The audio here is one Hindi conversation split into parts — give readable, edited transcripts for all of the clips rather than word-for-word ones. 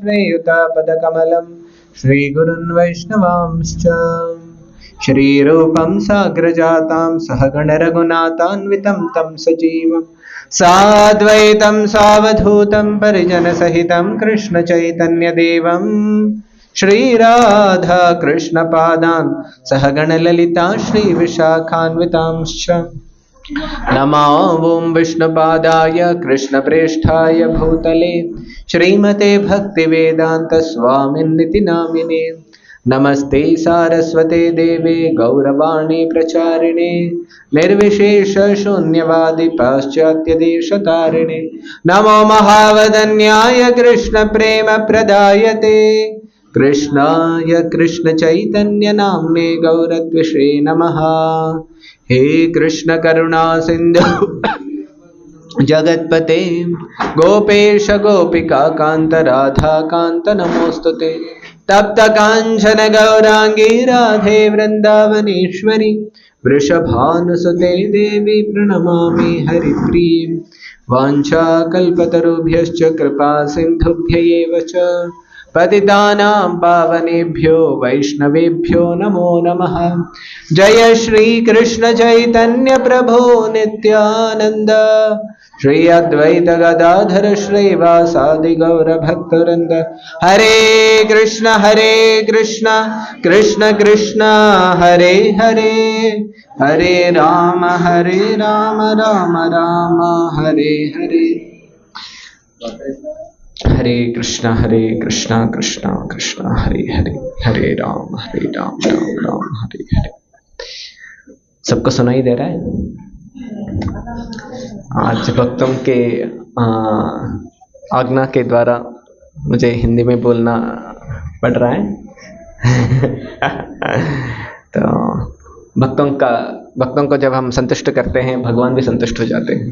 श्रीयुतापदकमलं श्रीगुरुन् वैष्णवांश्च श्रीरूपं साग्रजातां सहगणरघुनाथान्वितं तं सजीवं साद्वैतं सावधूतं परिजनसहितं कृष्णचैतन्यदेवं श्रीराधा कृष्णपादान् सहगणललिता श्रीविशाखान्वितांश्च नमो ॐ विष्णुपादाय कृष्णप्रेष्ठाय भूतले श्रीमते भक्तिवेदांत स्वामिन्निति नामिने नमस्ते सारस्वते देवे गौरवाणी प्रचारिणे निर्विशेष शून्यवादी पाश्चात्य देशतारिणे नमो महावदन्याय कृष्ण प्रेम प्रदायते कृष्णाय कृष्ण चैतन्य नाम्ने गौरत्विषे नमः। हे कृष्ण करुणा सिंधु जगत्पते गोपेश गोपिका कांत राधा कांत नमोस्तुते तप्त कांचन गौरांगी राधे वृंदावनेश्वरी वृषभानुसुते देवी प्रणमामि हरिप्रिये वाञ्छाकल्पतरुभ्यश्च कृपा सिन्धुभ्य च पतितानां पावनेभ्यो वैष्णवेभ्यो नमो नमः। जय श्री कृष्ण चैतन्य प्रभो नित्यानंद श्री अद्वैत गदाधर श्रीवासादि गौर भक्तवृंद। हरे कृष्ण कृष्ण कृष्ण हरे हरे हरे राम राम राम हरे हरे। हरे कृष्णा कृष्णा कृष्णा हरे हरे हरे राम राम राम हरे हरे। सबको सुनाई दे रहा है? आज भक्तों के आज्ञा के द्वारा मुझे हिंदी में बोलना पड़ रहा है। तो भक्तों को जब हम संतुष्ट करते हैं भगवान भी संतुष्ट हो जाते हैं।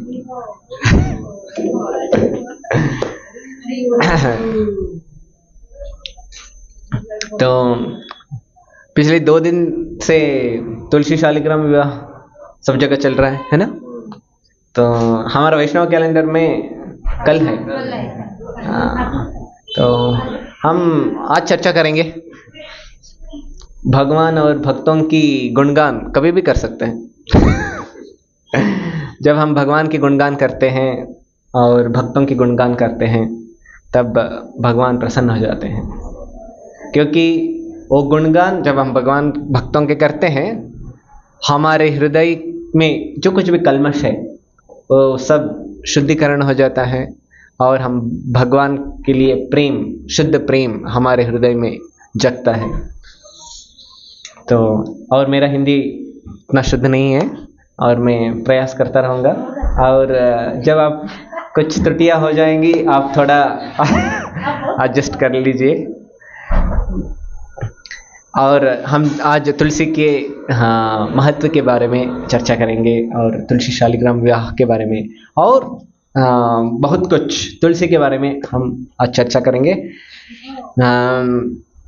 तो पिछले 2 दिन से तुलसी शालिग्राम विवाह सब जगह चल रहा है ना? तो हमारा वैष्णव कैलेंडर में कल है। तो हम आज चर्चा करेंगे भगवान और भक्तों की गुणगान कभी भी कर सकते हैं। जब हम भगवान की गुणगान करते हैं और भक्तों की गुणगान करते हैं तब भगवान प्रसन्न हो जाते हैं, क्योंकि वो गुणगान जब हम भगवान भक्तों के करते हैं हमारे हृदय में जो कुछ भी कल्मश है वो सब शुद्धिकरण हो जाता है और हम भगवान के लिए प्रेम, शुद्ध प्रेम हमारे हृदय में जगता है। तो और मेरा हिंदी इतना शुद्ध नहीं है और मैं प्रयास करता रहूँगा, और जब आप कुछ त्रुटियां हो जाएंगी आप थोड़ा एडजस्ट कर लीजिए। और हम आज तुलसी के महत्व के बारे में चर्चा करेंगे और तुलसी शालिग्राम विवाह के बारे में और बहुत कुछ तुलसी के बारे में हम आज चर्चा करेंगे।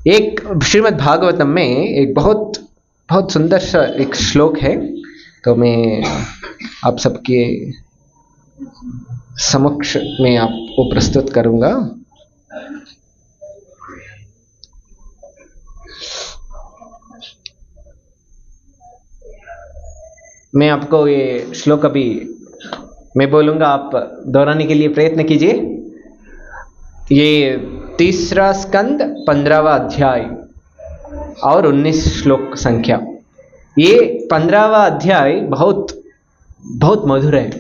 एक श्रीमद् भागवतम में एक बहुत सुंदर सा एक श्लोक है, तो मैं आप सबके समक्ष में आपको प्रस्तुत करूंगा। मैं आपको ये श्लोक अभी मैं बोलूंगा, आप दोहराने के लिए प्रयत्न कीजिए। ये 3 स्कंद 15वां अध्याय और 19 श्लोक संख्या। ये 15वां अध्याय बहुत मधुर है।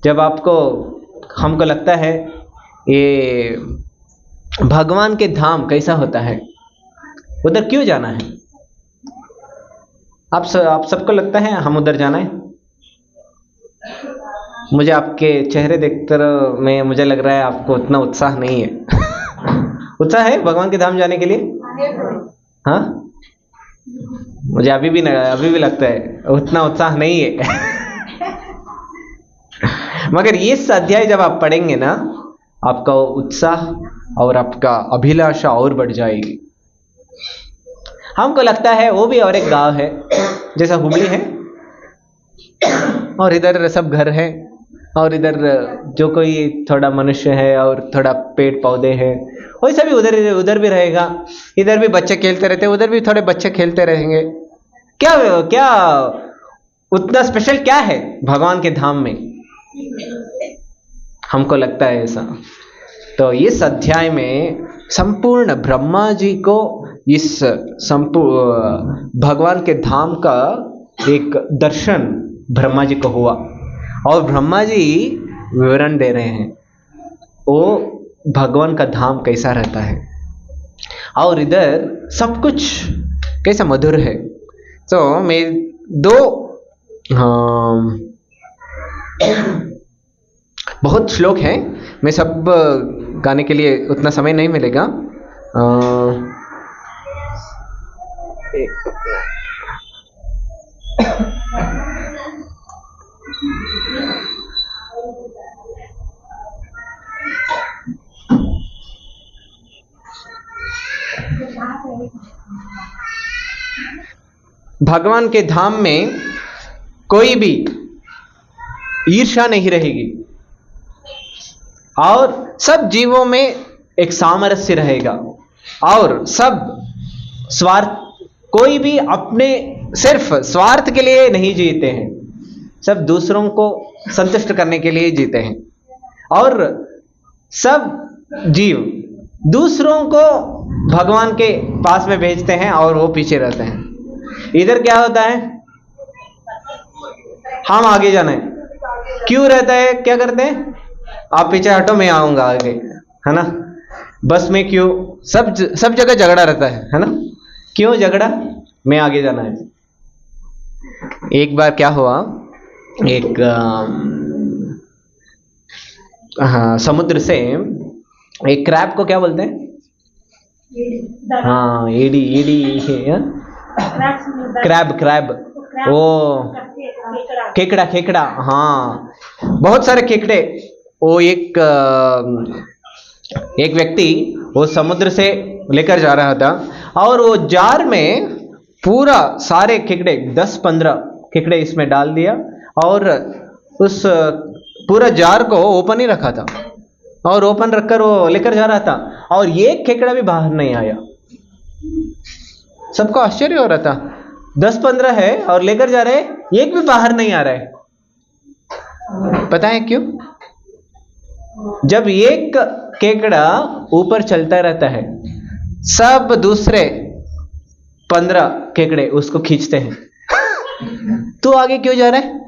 जब हमको लगता है ये भगवान के धाम कैसा होता है, उधर क्यों जाना है, आप सबको लगता है हम उधर जाना है। मुझे आपके चेहरे देखकर मुझे लग रहा है आपको उतना उत्साह नहीं है। उत्साह है भगवान के धाम जाने के लिए? हाँ, मुझे अभी भी लगता है उतना उत्साह नहीं है। मगर ये अध्याय जब आप पढ़ेंगे ना, आपका उत्साह और आपका अभिलाषा और बढ़ जाएगी। हमको लगता है वो भी और एक गांव है जैसा हुबली है और इधर सब घर है और इधर जो कोई थोड़ा मनुष्य है और थोड़ा पेड़ पौधे हैं, वैसा भी उधर उधर भी रहेगा। इधर भी बच्चे खेलते रहते, उधर भी थोड़े बच्चे खेलते रहेंगे। क्या क्या उतना स्पेशल क्या है भगवान के धाम में? हमको लगता है ऐसा। तो इस अध्याय में संपूर्ण ब्रह्मा जी को इस भगवान के धाम का एक दर्शन ब्रह्मा जी को हुआ, और ब्रह्मा जी विवरण दे रहे हैं वो भगवान का धाम कैसा रहता है, और इधर सब कुछ कैसा मधुर है। तो मैं दो बहुत श्लोक हैं, मैं सब गाने के लिए उतना समय नहीं मिलेगा। भगवान के धाम में कोई भी ईर्ष्या नहीं रहेगी, और सब जीवों में एक सामरस्य रहेगा, और सब स्वार्थ, कोई भी अपने सिर्फ स्वार्थ के लिए नहीं जीते हैं, सब दूसरों को संतुष्ट करने के लिए जीते हैं, और सब जीव दूसरों को भगवान के पास में भेजते हैं और वो पीछे रहते हैं। इधर क्या होता है, हम आगे जाना है, क्यों रहता है, क्या करते हैं, आप पीछे हटो मैं आऊंगा आगे, है ना। बस में क्यों, सब जगह झगड़ा रहता है ना, क्यों झगड़ा, मैं आगे जाना है। एक बार क्या हुआ, एक समुद्र से एक क्रैब को क्या बोलते हैं, हाँ एडी क्रैब, वो केकड़ा, हाँ बहुत सारे केकड़े। वो एक व्यक्ति वो समुद्र से लेकर जा रहा था, और वो जार में पूरा सारे केकड़े 10-15 केकड़े इसमें डाल दिया, और उस पूरा जार को ओपन ही रखा था, और ओपन रखकर वो लेकर जा रहा था, और एक केकड़ा भी बाहर नहीं आया। सबको आश्चर्य हो रहा था, 10-15 है और लेकर जा रहे, एक भी बाहर नहीं आ रहा है। पता है क्यों? जब एक केकड़ा ऊपर चलता रहता है, सब दूसरे 15 केकड़े उसको खींचते हैं। तू आगे क्यों जा रहा है,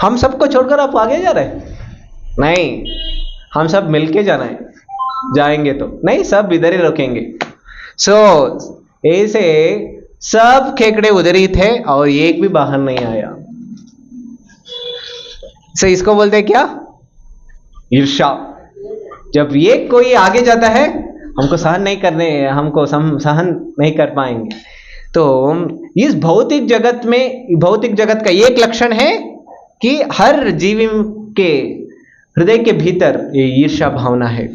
हम सबको छोड़कर आप आगे जा रहे हैं? नहीं, हम सब मिलके जाना है, जाएंगे तो नहीं, सब इधर ही रुकेंगे। ऐसे सब केकड़े उधर ही थे और एक भी बाहर नहीं आया। इसको बोलते हैं क्या, ईर्ष्या। जब ये कोई आगे जाता है, हमको सहन नहीं करने, हमको सहन नहीं कर पाएंगे। तो इस भौतिक जगत का एक लक्षण है कि हर जीवी के हृदय के भीतर ये ईर्ष्या भावना है,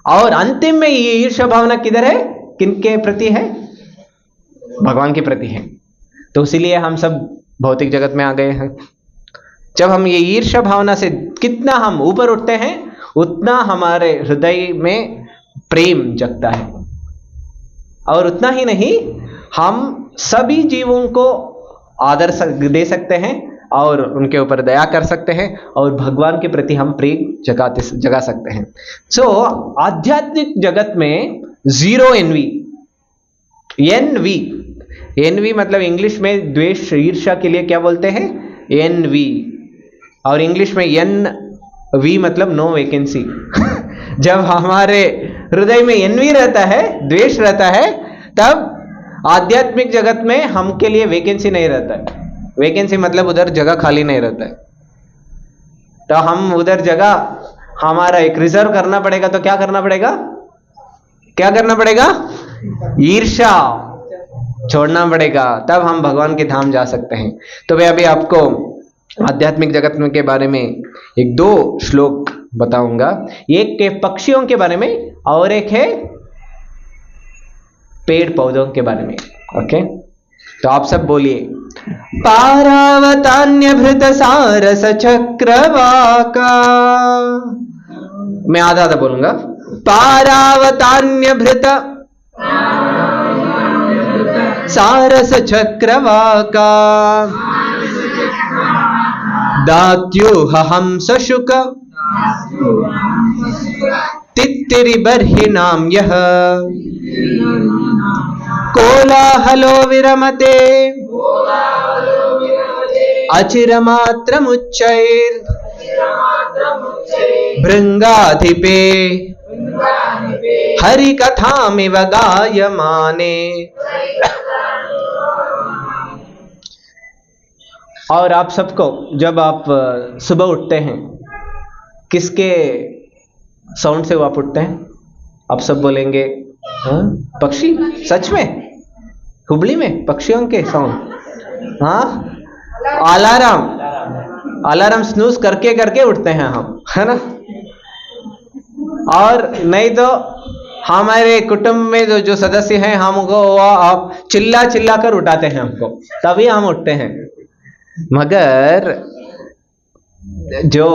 और अंतिम में ये ईर्ष्या भावना किधर है, किनके प्रति है, भगवान के प्रति है। तो इसीलिए हम सब भौतिक जगत में आ गए हैं। जब हम ये ईर्ष्या भावना से कितना हम ऊपर उठते हैं, उतना हमारे हृदय में प्रेम जगता है, और उतना ही नहीं, हम सभी जीवों को आदर दे सकते हैं और उनके ऊपर दया कर सकते हैं, और भगवान के प्रति हम प्रेम जगा सकते हैं। आध्यात्मिक जगत में जीरो एनवी मतलब इंग्लिश में द्वेष ईर्ष्या के लिए क्या बोलते हैं, एनवी, और इंग्लिश में एनवी मतलब नो वैकेंसी। जब हमारे हृदय में एनवी रहता है, द्वेष रहता है, तब आध्यात्मिक जगत में हम के लिए वैकेंसी नहीं रहता है। वैकेंसी मतलब उधर जगह खाली नहीं रहता है, तो हम उधर जगह हमारा एक रिजर्व करना पड़ेगा। तो क्या करना पड़ेगा, ईर्ष्या छोड़ना पड़ेगा, तब हम भगवान के धाम जा सकते हैं। तो मैं अभी आपको आध्यात्मिक जगत के बारे में 1-2 श्लोक बताऊंगा। एक के पक्षियों के बारे में और एक है पेड़ पौधों के बारे में। ओके, तो आप सब बोलिए, पारावतान्यभृत सारस चक्रवाका। मैं आधा आधा बोलूंगा। पारावतान्यभृत सारस चक्रवाका, दात्यूह हंस शुक तित्तिरि बर्हिणां यः, कोलाहलो विरमते अचिरमात्रमुच्चैर् भृंगाधिपे हरिकथामिव गायमाने। और आप सबको जब आप सुबह उठते हैं, किसके साउंड से वो आप उठते हैं? आप सब बोलेंगे हाँ पक्षी। सच में हुबली में पक्षियों के साउंड? हाँ, अलार्म स्नूज करके करके उठते हैं हम, है ना? और नहीं तो हमारे कुटुंब में जो सदस्य हैं हमको आप चिल्ला चिल्ला कर उठाते हैं हमको, तभी हम उठते हैं। मगर जो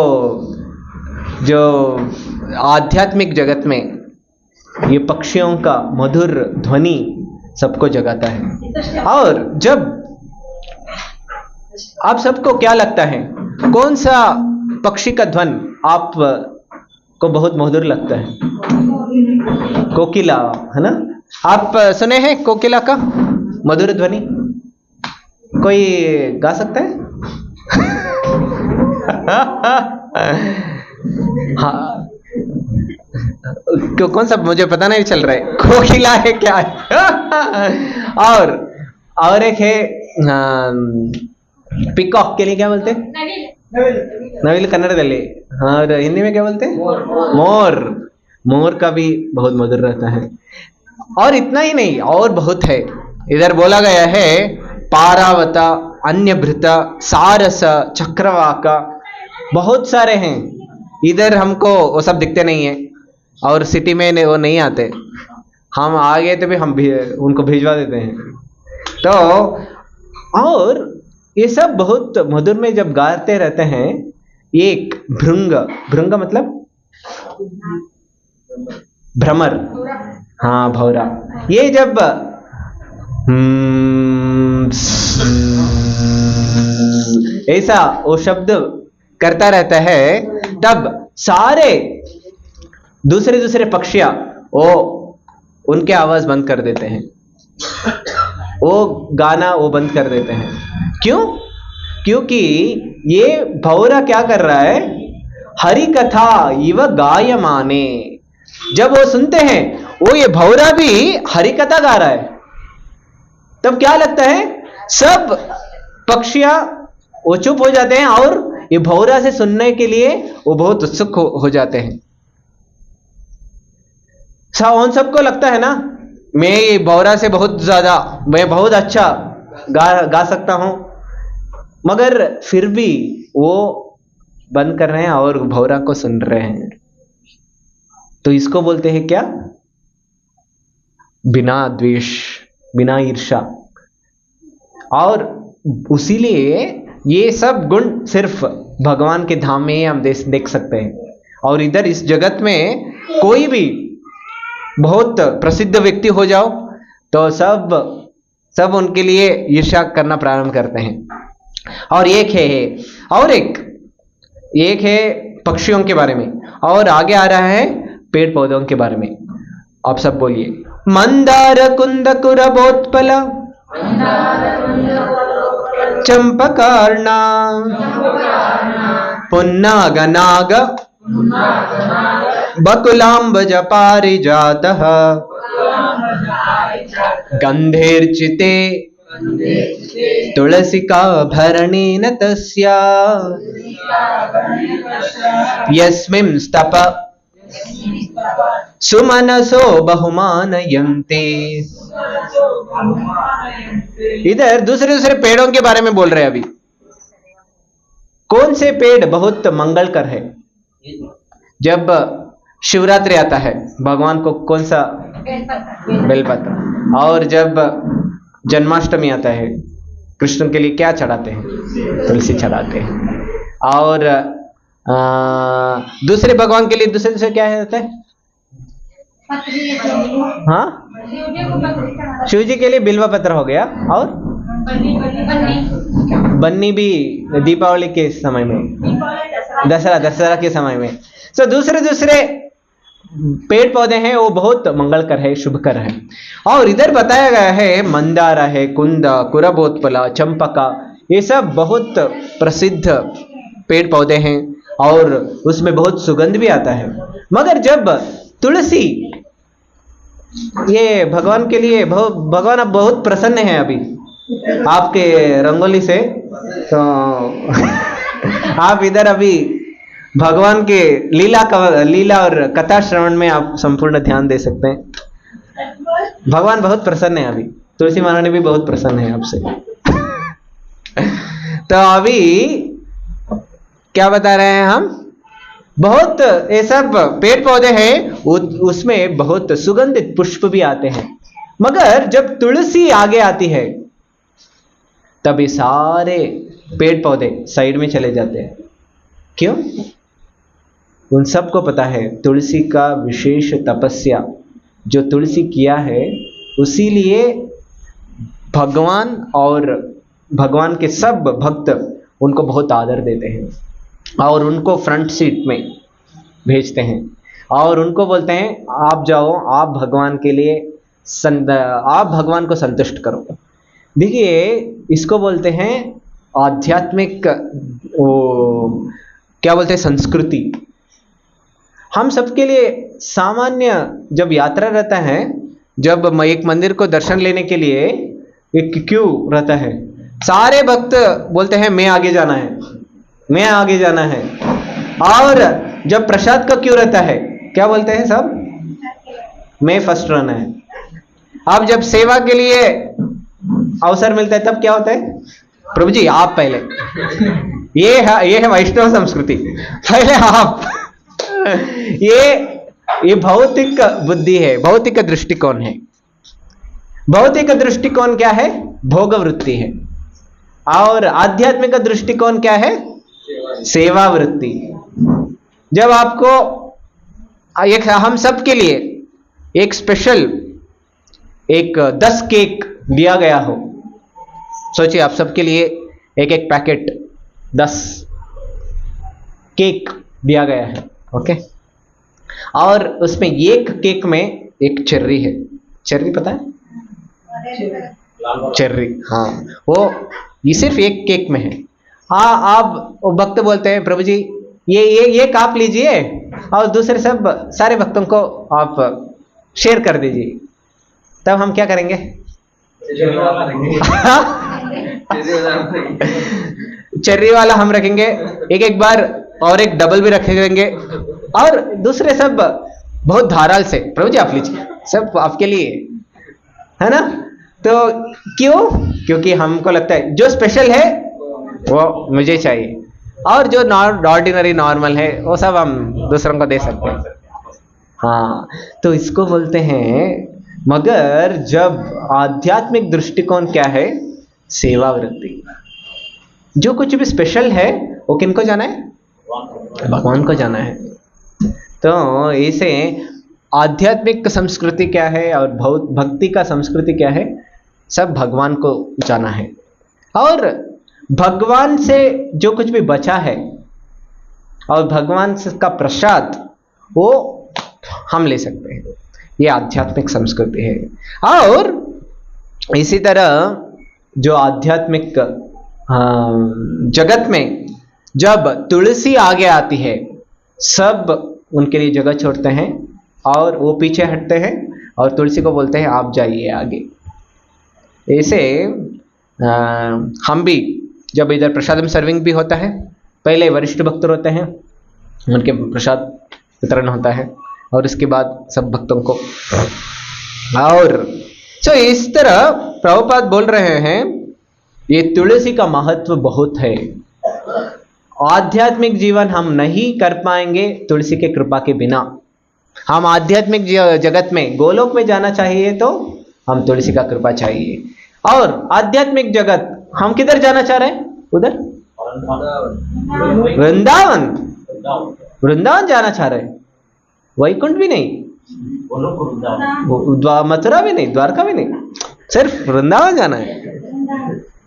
आध्यात्मिक जगत में ये पक्षियों का मधुर ध्वनि सबको जगाता है। और जब आप सबको क्या लगता है, कौन सा पक्षी का ध्वन आप को बहुत मधुर लगता है? कोकिला, है ना? आप सुने हैं कोकिला का मधुर ध्वनि? कोई गा सकता है? हाँ, कौन सा मुझे पता नहीं चल रहा है। कोकिला है क्या है? और एक है पिकॉक, के लिए क्या बोलते हैं? नविल कन्नड़दल्ली। हाँ, और हिंदी में क्या बोलते हैं? मोर। मोर का भी बहुत मधुर रहता है। और इतना ही नहीं, और बहुत है। इधर बोला गया है पारावता, अन्यभृत, सारस, चक्रवाका, बहुत सारे हैं। इधर हमको वो सब दिखते नहीं है और सिटी में वो नहीं आते। हम आ गए तो भी हम भी उनको भिजवा देते हैं। तो और ये सब बहुत मधुर में जब गाते रहते हैं। एक भृंग, भृंग मतलब भ्रमर, हाँ भौरा, ये जब ऐसा वो शब्द करता रहता है, तब सारे दूसरे पक्षियां वो उनके आवाज बंद कर देते हैं, वो गाना वो बंद कर देते हैं। क्यों? क्योंकि ये भौरा क्या कर रहा है? हरि कथा इव गायमाने। जब वो सुनते हैं, वो ये भौरा भी हरि कथा गा रहा है, तब क्या लगता है? सब पक्षियां वो चुप हो जाते हैं और ये भौरा से सुनने के लिए वो बहुत उत्सुक हो जाते हैं। उन सबको लगता है ना, मैं ये भौरा से बहुत ज्यादा, मैं बहुत अच्छा गा सकता हूं, मगर फिर भी वो बंद कर रहे हैं और भौरा को सुन रहे हैं। तो इसको बोलते हैं क्या? बिना द्वेष, बिना ईर्ष्या। और उसीलिए ये सब गुण सिर्फ भगवान के धाम में हम देख सकते हैं। और इधर इस जगत में कोई भी बहुत प्रसिद्ध व्यक्ति हो जाओ तो सब उनके लिए ईर्ष्या करना प्रारंभ करते हैं। और एक है पक्षियों के बारे में, और आगे आ रहा है पेड़ पौधों के बारे में। आप सब बोलिए। मंदार कुंद कुरबोत्पल चंपकार्णा पुन्नागनाग बकुलांबज पारिजातः गंधेर्चिते तुलसिका भरणेन तस्या यस्मिं स्तप सुमनसो बहुमानयन्ते। इधर दूसरे पेड़ों के बारे में बोल रहे हैं। अभी कौन से पेड़ बहुत मंगलकर है? जब शिवरात्रि आता है, भगवान को कौन सा? बेलपत्र। और जब जन्माष्टमी आता है, कृष्ण के लिए क्या चढ़ाते हैं? तुलसी चढ़ाते हैं। और दूसरे भगवान के लिए दूसरे क्या होता है? हाँ, शिव जी के लिए बिल्वा पत्र हो गया, और बन्नी भी दीपावली के समय में, दशहरा के समय में। तो दूसरे पेड़ पौधे हैं वो बहुत मंगलकर है, शुभकर है। और इधर बताया गया है मंदारा है, कुंदा, कुरबोत्पला, चंपका, ये सब बहुत प्रसिद्ध पेड़ पौधे हैं और उसमें बहुत सुगंध भी आता है। मगर जब तुलसी, ये भगवान के लिए भगवान अब बहुत प्रसन्न है अभी आपके रंगोली से, तो आप इधर अभी भगवान के लीला और कथा श्रवण में आप संपूर्ण ध्यान दे सकते हैं। भगवान बहुत प्रसन्न है अभी, तुलसी महारानी भी बहुत प्रसन्न है आपसे। तो अभी क्या बता रहे हैं हम? बहुत ये सब पेड़ पौधे हैं, उसमें बहुत सुगंधित पुष्प भी आते हैं। मगर जब तुलसी आगे आती है तब ये सारे पेड़ पौधे साइड में चले जाते हैं। क्यों? उन सबको पता है तुलसी का विशेष तपस्या जो तुलसी किया है, उसीलिए भगवान और भगवान के सब भक्त उनको बहुत आदर देते हैं और उनको फ्रंट सीट में भेजते हैं और उनको बोलते हैं आप जाओ, आप भगवान के लिए आप भगवान को संतुष्ट करो। देखिए, इसको बोलते हैं आध्यात्मिक, क्या बोलते हैं, संस्कृति। हम सबके लिए सामान्य जब यात्रा रहता है, जब एक मंदिर को दर्शन लेने के लिए एक क्यू रहता है, सारे भक्त बोलते हैं मैं आगे जाना है, मैं आगे जाना है। और जब प्रसाद का क्यू रहता है, क्या बोलते हैं सब? मैं फर्स्ट रहना है। अब जब सेवा के लिए अवसर मिलता है तब क्या होता है? प्रभु जी आप पहले। ये है वैष्णव संस्कृति, पहले आप। ये भौतिक बुद्धि है, भौतिक दृष्टिकोण है। भौतिक दृष्टिकोण क्या है? भोग वृत्ति है। और आध्यात्मिक दृष्टिकोण क्या है? सेवा वृत्ति। जब आपको एक, हम सब के लिए एक स्पेशल 10 केक दिया गया हो, सोचिए आप सबके लिए एक पैकेट 10 केक दिया गया है, ओके। और उसमें एक केक में एक चेर्री है। चेर्री पता है? चेर्री, हाँ, वो ये सिर्फ एक केक में है। हाँ, आप भक्त बोलते हैं प्रभु जी ये आप लीजिए और दूसरे सब सारे भक्तों को आप शेयर कर दीजिए। तब हम क्या करेंगे? चेर्री वाला हम रखेंगे एक बार, और एक डबल भी रखेंगे, और दूसरे सब बहुत धाराल से प्रभु जी आप लीजिए, सब आपके लिए, है ना। तो क्यों? क्योंकि हमको लगता है जो स्पेशल है वो मुझे चाहिए, और जो ऑर्डिनरी नॉर्मल है वो सब हम दूसरों को दे सकते हैं। हाँ, तो इसको बोलते हैं। मगर जब आध्यात्मिक दृष्टिकोण क्या है? सेवा वृत्ति। जो कुछ भी स्पेशल है वो किनको जाना है? भगवान को जाना है। तो इसे आध्यात्मिक संस्कृति क्या है और भक्ति का संस्कृति क्या है? सब भगवान को जाना है। और भगवान से जो कुछ भी बचा है और भगवान का प्रसाद वो हम ले सकते हैं। ये आध्यात्मिक संस्कृति है। और इसी तरह जो आध्यात्मिक जगत में जब तुलसी आगे आती है, सब उनके लिए जगह छोड़ते हैं और वो पीछे हटते हैं और तुलसी को बोलते हैं आप जाइए आगे। ऐसे हम भी जब इधर प्रसादम सर्विंग भी होता है, पहले वरिष्ठ भक्त होते हैं, उनके प्रसाद वितरण होता है और इसके बाद सब भक्तों को। और तो इस तरह प्रभुपाद बोल रहे हैं ये तुलसी का महत्व बहुत है। आध्यात्मिक जीवन हम नहीं कर पाएंगे तुलसी के कृपा के बिना। हम आध्यात्मिक जगत में गोलोक में जाना चाहिए तो हम तुलसी का कृपा चाहिए। और आध्यात्मिक जगत हम किधर जाना चाह रहे हैं? उधर वृंदावन, वृंदावन जाना चाह रहे हैं, वैकुंठ भी नहीं, मथुरा भी नहीं, द्वारका भी नहीं, सिर्फ वृंदावन जाना है।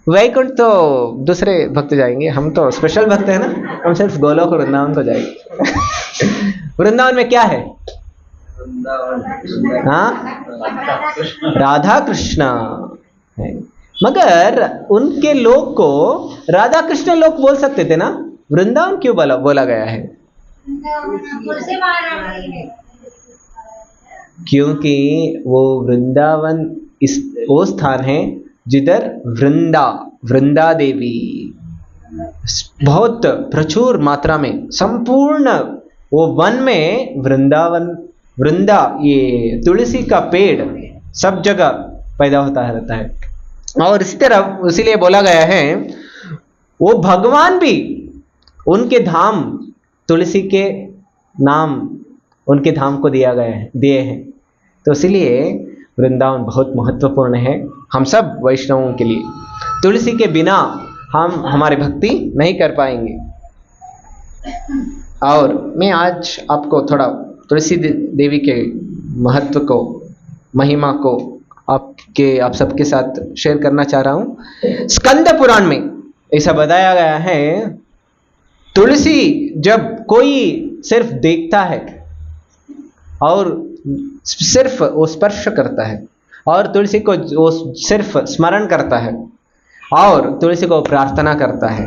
वैकुंठ तो दूसरे भक्त जाएंगे, हम तो स्पेशल भक्त है ना, हम सिर्फ गोलोक और वृंदावन को जाएंगे। वृंदावन में क्या है? हाँ, राधा कृष्ण है। मगर उनके लोग को राधा कृष्ण लोग बोल सकते थे ना, वृंदावन क्यों बोला गया है? क्योंकि वो वृंदावन वो स्थान है जिधर वृंदा देवी बहुत प्रचुर मात्रा में, संपूर्ण वो वन में वृंदा ये तुलसी का पेड़ सब जगह पैदा होता रहता है। और इसी तरह इसीलिए बोला गया है वो भगवान भी उनके धाम तुलसी के नाम उनके धाम को दिए हैं। तो इसलिए वृंदावन बहुत महत्वपूर्ण है हम सब वैष्णवों के लिए। तुलसी के बिना हम हमारी भक्ति नहीं कर पाएंगे। और मैं आज आपको थोड़ा तुलसी देवी के महत्व को, महिमा को आप सबके साथ शेयर करना चाह रहा हूं। स्कंद पुराण में ऐसा बताया गया है, तुलसी जब कोई सिर्फ देखता है और सिर्फ वो स्पर्श करता है और तुलसी को वो सिर्फ स्मरण करता है और तुलसी को प्रार्थना करता है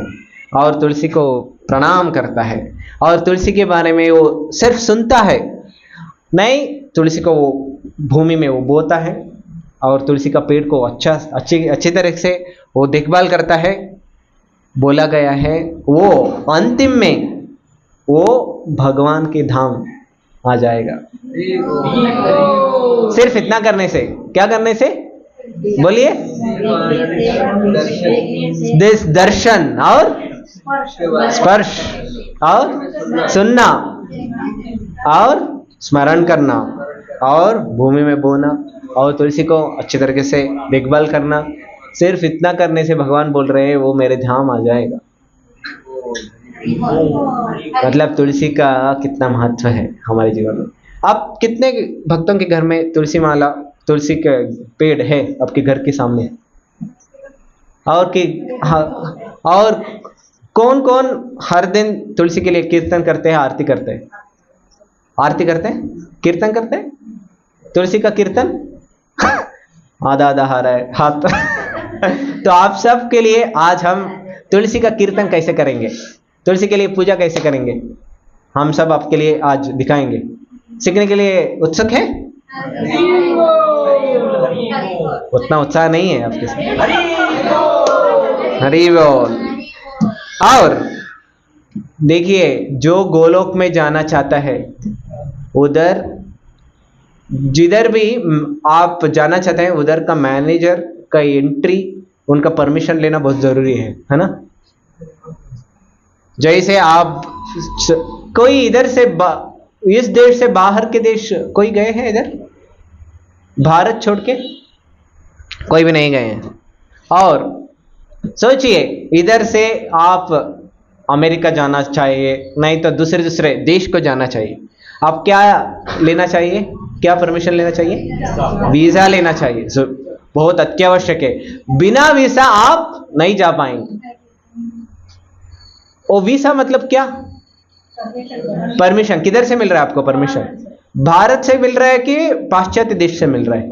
और तुलसी को प्रणाम करता है और तुलसी के बारे में वो सिर्फ सुनता है, नहीं तुलसी को वो भूमि में वो बोता है और तुलसी का पेड़ को अच्छी तरह से वो देखभाल करता है, बोला गया है वो अंतिम में वो भगवान के धाम आ जाएगा। सिर्फ इतना करने से, क्या करने से बोलिए? दर्शन और स्पर्श और सुनना और स्मरण करना और भूमि में बोना और तुलसी को अच्छी तरीके से देखभाल करना, सिर्फ इतना करने से भगवान बोल रहे हैं वो मेरे धाम आ जाएगा। मतलब तुलसी का कितना महत्व है हमारे जीवन में। आप कितने भक्तों के घर में तुलसी माला, तुलसी का पेड़ है आपके घर के सामने? और कौन कौन हर दिन तुलसी के लिए कीर्तन करते हैं, आरती करते हैं? आरती करते हैं, कीर्तन करते हैं, तुलसी का कीर्तन आधा आ रहा है हाथ। तो आप सब के लिए आज हम तुलसी का कीर्तन कैसे करेंगे, तुलसी के लिए पूजा कैसे करेंगे, हम सब आपके लिए आज दिखाएंगे। सीखने के लिए उत्सुक है? उतना उत्साह नहीं है आपके साथ? हरि बोल। और देखिए, जो गोलोक में जाना चाहता है उधर, जिधर भी आप जाना चाहते हैं उधर का मैनेजर का एंट्री, उनका परमिशन लेना बहुत जरूरी है ना। जैसे आप कोई इधर से इस देश से बाहर के देश कोई गए हैं? इधर भारत छोड़ के कोई भी नहीं गए हैं। और सोचिए, इधर से आप अमेरिका जाना चाहिए, नहीं तो दूसरे देश को जाना चाहिए, आप क्या लेना चाहिए, क्या परमिशन लेना चाहिए? वीजा लेना चाहिए, बहुत अत्यावश्यक है। बिना वीसा आप नहीं जा पाएंगे। और वीसा मतलब क्या? परमिशन। किधर से मिल रहा है आपको परमिशन? भारत से मिल रहा है कि पाश्चात्य देश से मिल रहा है?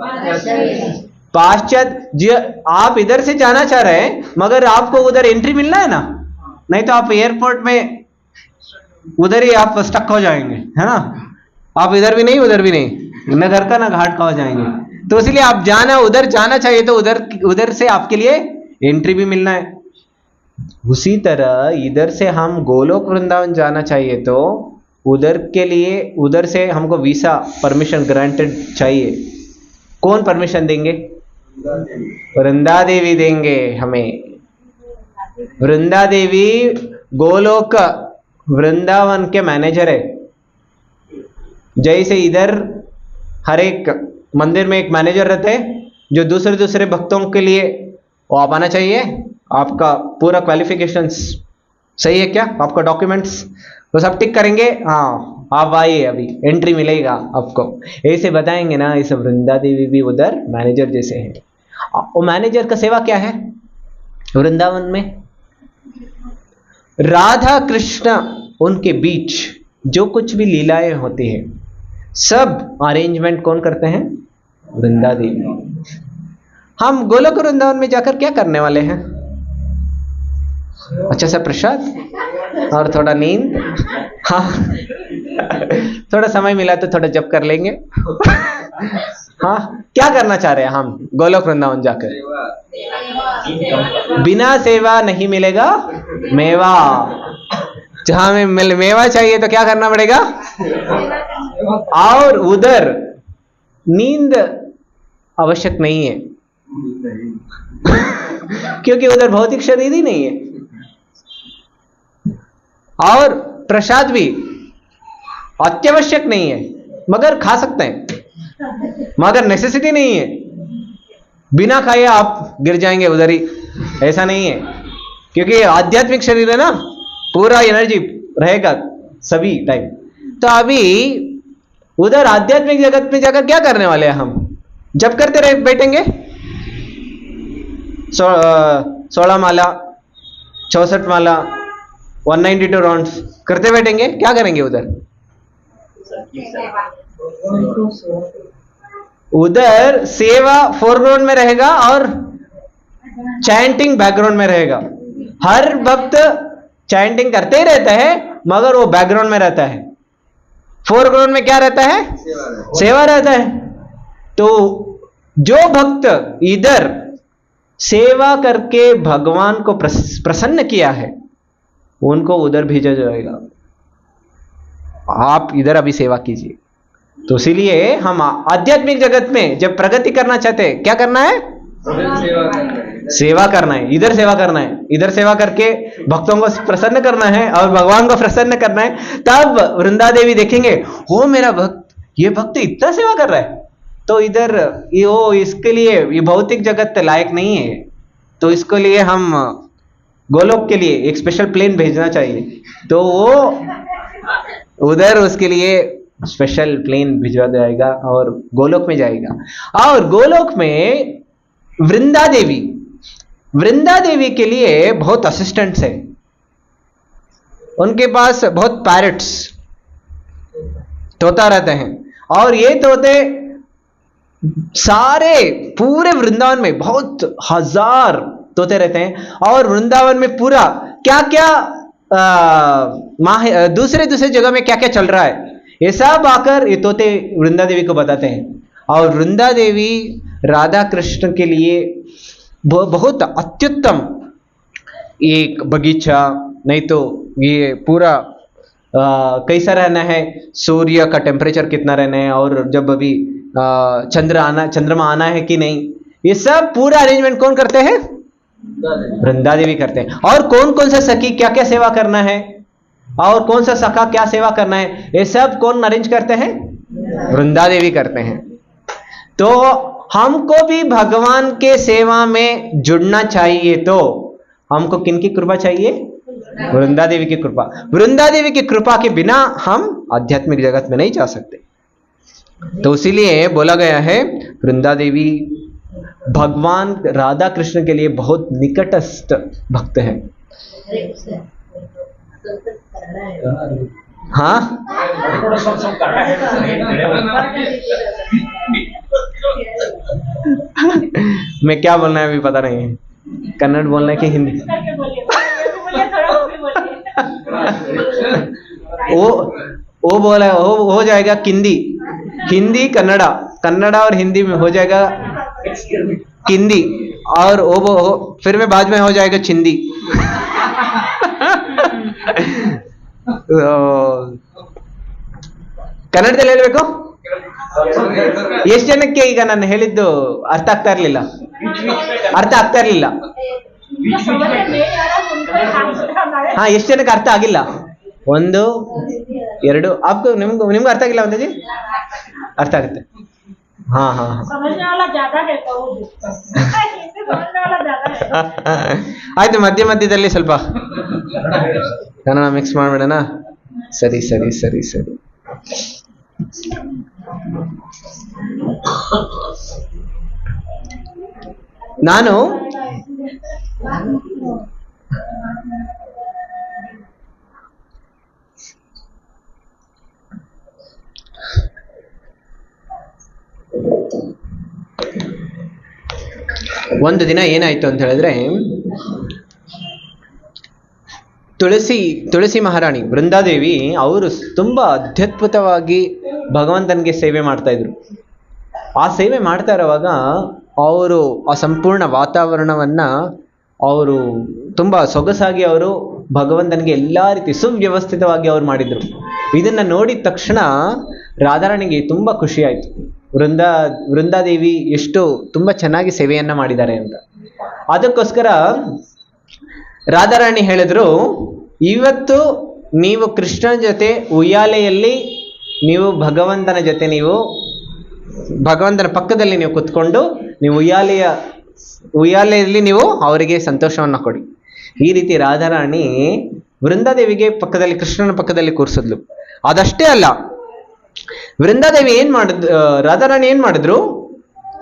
पाश्चात्य। आप इधर से जाना चाह रहे हैं मगर आपको उधर एंट्री मिलना है ना, नहीं तो आप एयरपोर्ट में उधर ही आप स्टक हो जाएंगे, है ना। आप इधर भी नहीं उधर भी नहीं, न घर का ना घाट का हो जाएंगे। तो इसलिए आप उधर जाना चाहिए तो उधर से आपके लिए एंट्री भी मिलना है। उसी तरह इधर से हम गोलोक वृंदावन जाना चाहिए तो उधर से हमको वीसा परमिशन ग्रांटेड चाहिए। कौन परमिशन देंगे? वृंदा देवी देंगे हमें। वृंदा देवी गोलोक वृंदावन के मैनेजर है। जैसे इधर हर एक मंदिर में एक मैनेजर रहते हैं जो दूसरे भक्तों के लिए वो आप आना चाहिए, आपका पूरा क्वालिफिकेशंस सही है क्या, आपका डॉक्यूमेंट्स वो सब टिक करेंगे, हाँ आप आइए अभी एंट्री मिलेगा आपको, ऐसे बताएंगे ना। इस वृंदा देवी भी उधर मैनेजर जैसे हैं। वो मैनेजर का सेवा क्या है वृंदावन में? राधा कृष्ण उनके बीच जो कुछ भी लीलाएं होती है सब अरेंजमेंट कौन करते हैं? वृंदा देवी। हम गोलोक वृंदावन में जाकर क्या करने वाले हैं? अच्छा सा प्रसाद और थोड़ा नींद, हाँ थोड़ा समय मिला तो थोड़ा जप कर लेंगे। हाँ क्या करना चाह रहे हैं हम गोलोक वृंदावन जाकर? बिना सेवा नहीं मिलेगा मेवा। जहां में मेवा चाहिए तो क्या करना पड़ेगा? और उधर नींद आवश्यक नहीं है क्योंकि उधर भौतिक शरीर ही नहीं है। और प्रसाद भी अत्यावश्यक नहीं है, मगर खा सकते हैं, मगर नेसेसिटी नहीं है। बिना खाए आप गिर जाएंगे उधर ही, ऐसा नहीं है, क्योंकि आध्यात्मिक शरीर है ना, पूरा एनर्जी रहेगा सभी टाइम। तो अभी उधर आध्यात्मिक जगत में जाकर क्या करने वाले हैं हम? जब करते रहे बैठेंगे 16 माला 64 माला 192 राउंड्स करते बैठेंगे। क्या करेंगे उधर? उधर सेवा फोरग्राउंड में रहेगा और चैंटिंग बैकग्राउंड में रहेगा। हर वक्त चैंटिंग करते ही रहता है, मगर वो बैकग्राउंड में रहता है। फोरग्राउंड में क्या रहता है? सेवा रहता है। तो जो भक्त इधर सेवा करके भगवान को प्रसन्न किया है उनको उधर भेजा जाएगा, आप इधर अभी सेवा कीजिए। तो इसीलिए हम आध्यात्मिक जगत में जब प्रगति करना चाहते हैं क्या करना है? सेवा करना है। इधर सेवा करना है, इधर सेवा करके भक्तों को प्रसन्न करना है और भगवान को प्रसन्न करना है। तब वृंदा देवी देखेंगे, हो मेरा भक्त, ये भक्त इतना सेवा कर रहा है, तो इधर वो इसके लिए ये भौतिक जगत लायक नहीं है, तो इसके लिए हम गोलोक के लिए एक स्पेशल प्लेन भेजना चाहिए। तो वो उधर उसके लिए स्पेशल प्लेन भिजवा जाएगा और गोलोक में जाएगा। और गोलोक में वृंदा देवी के लिए बहुत असिस्टेंट्स है। उनके पास बहुत पैरट्स तोता रहते हैं, और ये तोते सारे पूरे वृंदावन में बहुत 1000 तोते रहते हैं। और वृंदावन में पूरा क्या क्या दूसरे जगह में क्या क्या चल रहा है ये सब आकर ये तोते वृंदा देवी को बताते हैं। और वृंदा देवी राधा कृष्ण के लिए बहुत अत्युत्तम एक बगीचा, नहीं तो ये पूरा कैसा रहना है, सूर्य का टेम्परेचर कितना रहना है, और जब अभी चंद्रमा आना है कि नहीं, ये सब पूरा अरेंजमेंट कौन करते हैं? वृंदा देवी करते हैं। और कौन कौन सा सखी क्या क्या सेवा करना है और कौन सा सखा क्या सेवा करना है, ये सब कौन अरेंज करते हैं? वृंदा देवी करते हैं। तो हमको भी भगवान के सेवा में जुड़ना चाहिए, तो हमको किनकी कृपा चाहिए? वृंदा देवी की कृपा। वृंदा देवी की कृपा के बिना हम आध्यात्मिक जगत में नहीं जा सकते। तो इसीलिए बोला गया है वृंदा देवी भगवान राधा कृष्ण के लिए बहुत निकटस्थ भक्त है। हाँ मैं क्या बोलना है अभी पता नहीं है, कन्नड़ बोलना है कि हिंदी? वो बोला हो जाएगा हिंदी कन्नड़ा और हिंदी में हो जाएगा किंदी, और वो फिर में बाद में हो जाएगा चिंदी। ಕನ್ನಡದಲ್ಲಿ ಹೇಳಬೇಕು? ಎಷ್ಟು ಜನಕ್ಕೆ ಈಗ ನಾನು ಹೇಳಿದ್ದು ಅರ್ಥ ಆಗ್ತಾ ಇರಲಿಲ್ಲ? ಹಾ, ಎಷ್ಟು ಜನಕ್ಕೆ ಅರ್ಥ ಆಗಿಲ್ಲ? 1 2 ನಿಮ್ಗೂ ಅರ್ಥ ಆಗಿಲ್ಲ? ಒಂದಾಜಿ ಅರ್ಥ ಆಗುತ್ತೆ. हाँ हाँ हाँ समझने वाला ज्यादा है तो वो हिंदी समझने वाला ज्यादा है. ಆಯ್ತು, ಮಧ್ಯ ಮಧ್ಯದಲ್ಲಿ ಸ್ವಲ್ಪ ಕನ್ನಡ ಮಿಕ್ಸ್ ಮಾಡ್ಬಿಡೋಣ. ಸರಿ ಸರಿ ಸರಿ ಸರಿ. ನಾನು ಒಂದು ದಿನ ಏನಾಯ್ತು ಅಂತ ಹೇಳಿದ್ರೆ, ತುಳಸಿ ಮಹಾರಾಣಿ ವೃಂದಾದೇವಿ ಅವರು ತುಂಬಾ ಅತ್ಯದ್ಭುತವಾಗಿ ಭಗವಂತನಿಗೆ ಸೇವೆ ಮಾಡ್ತಾ ಇದ್ರು. ಆ ಸೇವೆ ಮಾಡ್ತಾ ಇರುವಾಗ ಅವರು ಆ ಸಂಪೂರ್ಣ ವಾತಾವರಣವನ್ನ ಅವರು ತುಂಬಾ ಸೊಗಸಾಗಿ ಅವರು ಭಗವಂತನಿಗೆ ಎಲ್ಲಾ ರೀತಿ ಸುವ್ಯವಸ್ಥಿತವಾಗಿ ಅವ್ರು ಮಾಡಿದ್ರು. ಇದನ್ನ ನೋಡಿದ ತಕ್ಷಣ ರಾಧಾರಾಣಿಗೆ ತುಂಬಾ ಖುಷಿ ಆಯ್ತು. ವೃಂದಾದೇವಿ ಎಷ್ಟು ತುಂಬಾ ಚೆನ್ನಾಗಿ ಸೇವೆಯನ್ನ ಮಾಡಿದ್ದಾರೆ ಅಂತ. ಅದಕ್ಕೋಸ್ಕರ ರಾಧಾರಾಣಿ ಹೇಳಿದ್ರು, ಇವತ್ತು ನೀವು ಕೃಷ್ಣನ ಜೊತೆ ಉಯ್ಯಾಲೆಯಲ್ಲಿ ನೀವು ಭಗವಂತನ ಜೊತೆ ನೀವು ಭಗವಂತನ ಪಕ್ಕದಲ್ಲಿ ನೀವು ಕುತ್ಕೊಂಡು ನೀವು ಉಯ್ಯಾಲೆಯಲ್ಲಿ ನೀವು ಅವರಿಗೆ ಸಂತೋಷವನ್ನ ಕೊಡಿ. ಈ ರೀತಿ ರಾಧಾರಾಣಿ ವೃಂದಾದೇವಿಗೆ ಪಕ್ಕದಲ್ಲಿ ಕೃಷ್ಣನ ಪಕ್ಕದಲ್ಲಿ ಕೂರಿಸಿದ್ಲು. ಅದಷ್ಟೇ ಅಲ್ಲ, ವೃಂದಾದೇವಿ ರಾಧಾರಾಣಿ ಏನ್ ಮಾಡಿದ್ರು,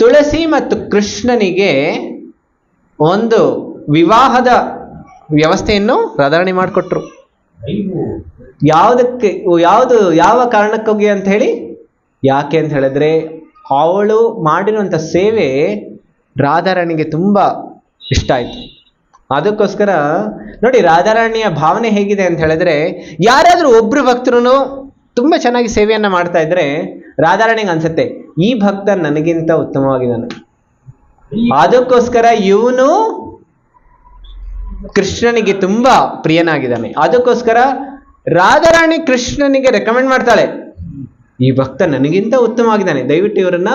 ತುಳಸಿ ಮತ್ತು ಕೃಷ್ಣನಿಗೆ ಒಂದು ವಿವಾಹದ ವ್ಯವಸ್ಥೆಯನ್ನು ರಾಧಾರಾಣಿ ಮಾಡಿಕೊಟ್ರು. ಯಾವ ಕಾರಣಕ್ಕೋಗಿ ಅಂತ ಹೇಳಿ, ಯಾಕೆ ಅಂತ ಹೇಳಿದ್ರೆ ಅವಳು ಮಾಡಿರುವಂತ ಸೇವೆ ರಾಧಾರಾಣಿಗೆ ತುಂಬಾ ಇಷ್ಟ ಆಯ್ತು. ಅದಕ್ಕೋಸ್ಕರ ನೋಡಿ ರಾಧಾರಾಣಿಯ ಭಾವನೆ ಹೇಗಿದೆ ಅಂತ ಹೇಳಿದ್ರೆ, ಯಾರಾದ್ರೂ ಒಬ್ರು ಭಕ್ತರು ತುಂಬಾ ಚೆನ್ನಾಗಿ ಸೇವೆಯನ್ನ ಮಾಡ್ತಾ ಇದ್ರೆ ರಾಧಾರಾಣಿಗೆ ಅನ್ಸುತ್ತೆ, ಈ ಭಕ್ತ ನನಗಿಂತ ಉತ್ತಮವಾಗಿದ್ದಾನೆ, ಅದಕ್ಕೋಸ್ಕರ ಇವನು ಕೃಷ್ಣನಿಗೆ ತುಂಬಾ ಪ್ರಿಯನಾಗಿದ್ದಾನೆ. ಅದಕ್ಕೋಸ್ಕರ ರಾಧಾರಾಣಿ ಕೃಷ್ಣನಿಗೆ ರೆಕಮೆಂಡ್ ಮಾಡ್ತಾಳೆ, ಈ ಭಕ್ತ ನನಗಿಂತ ಉತ್ತಮವಾಗಿದ್ದಾನೆ, ದಯವಿಟ್ಟು ಇವರನ್ನ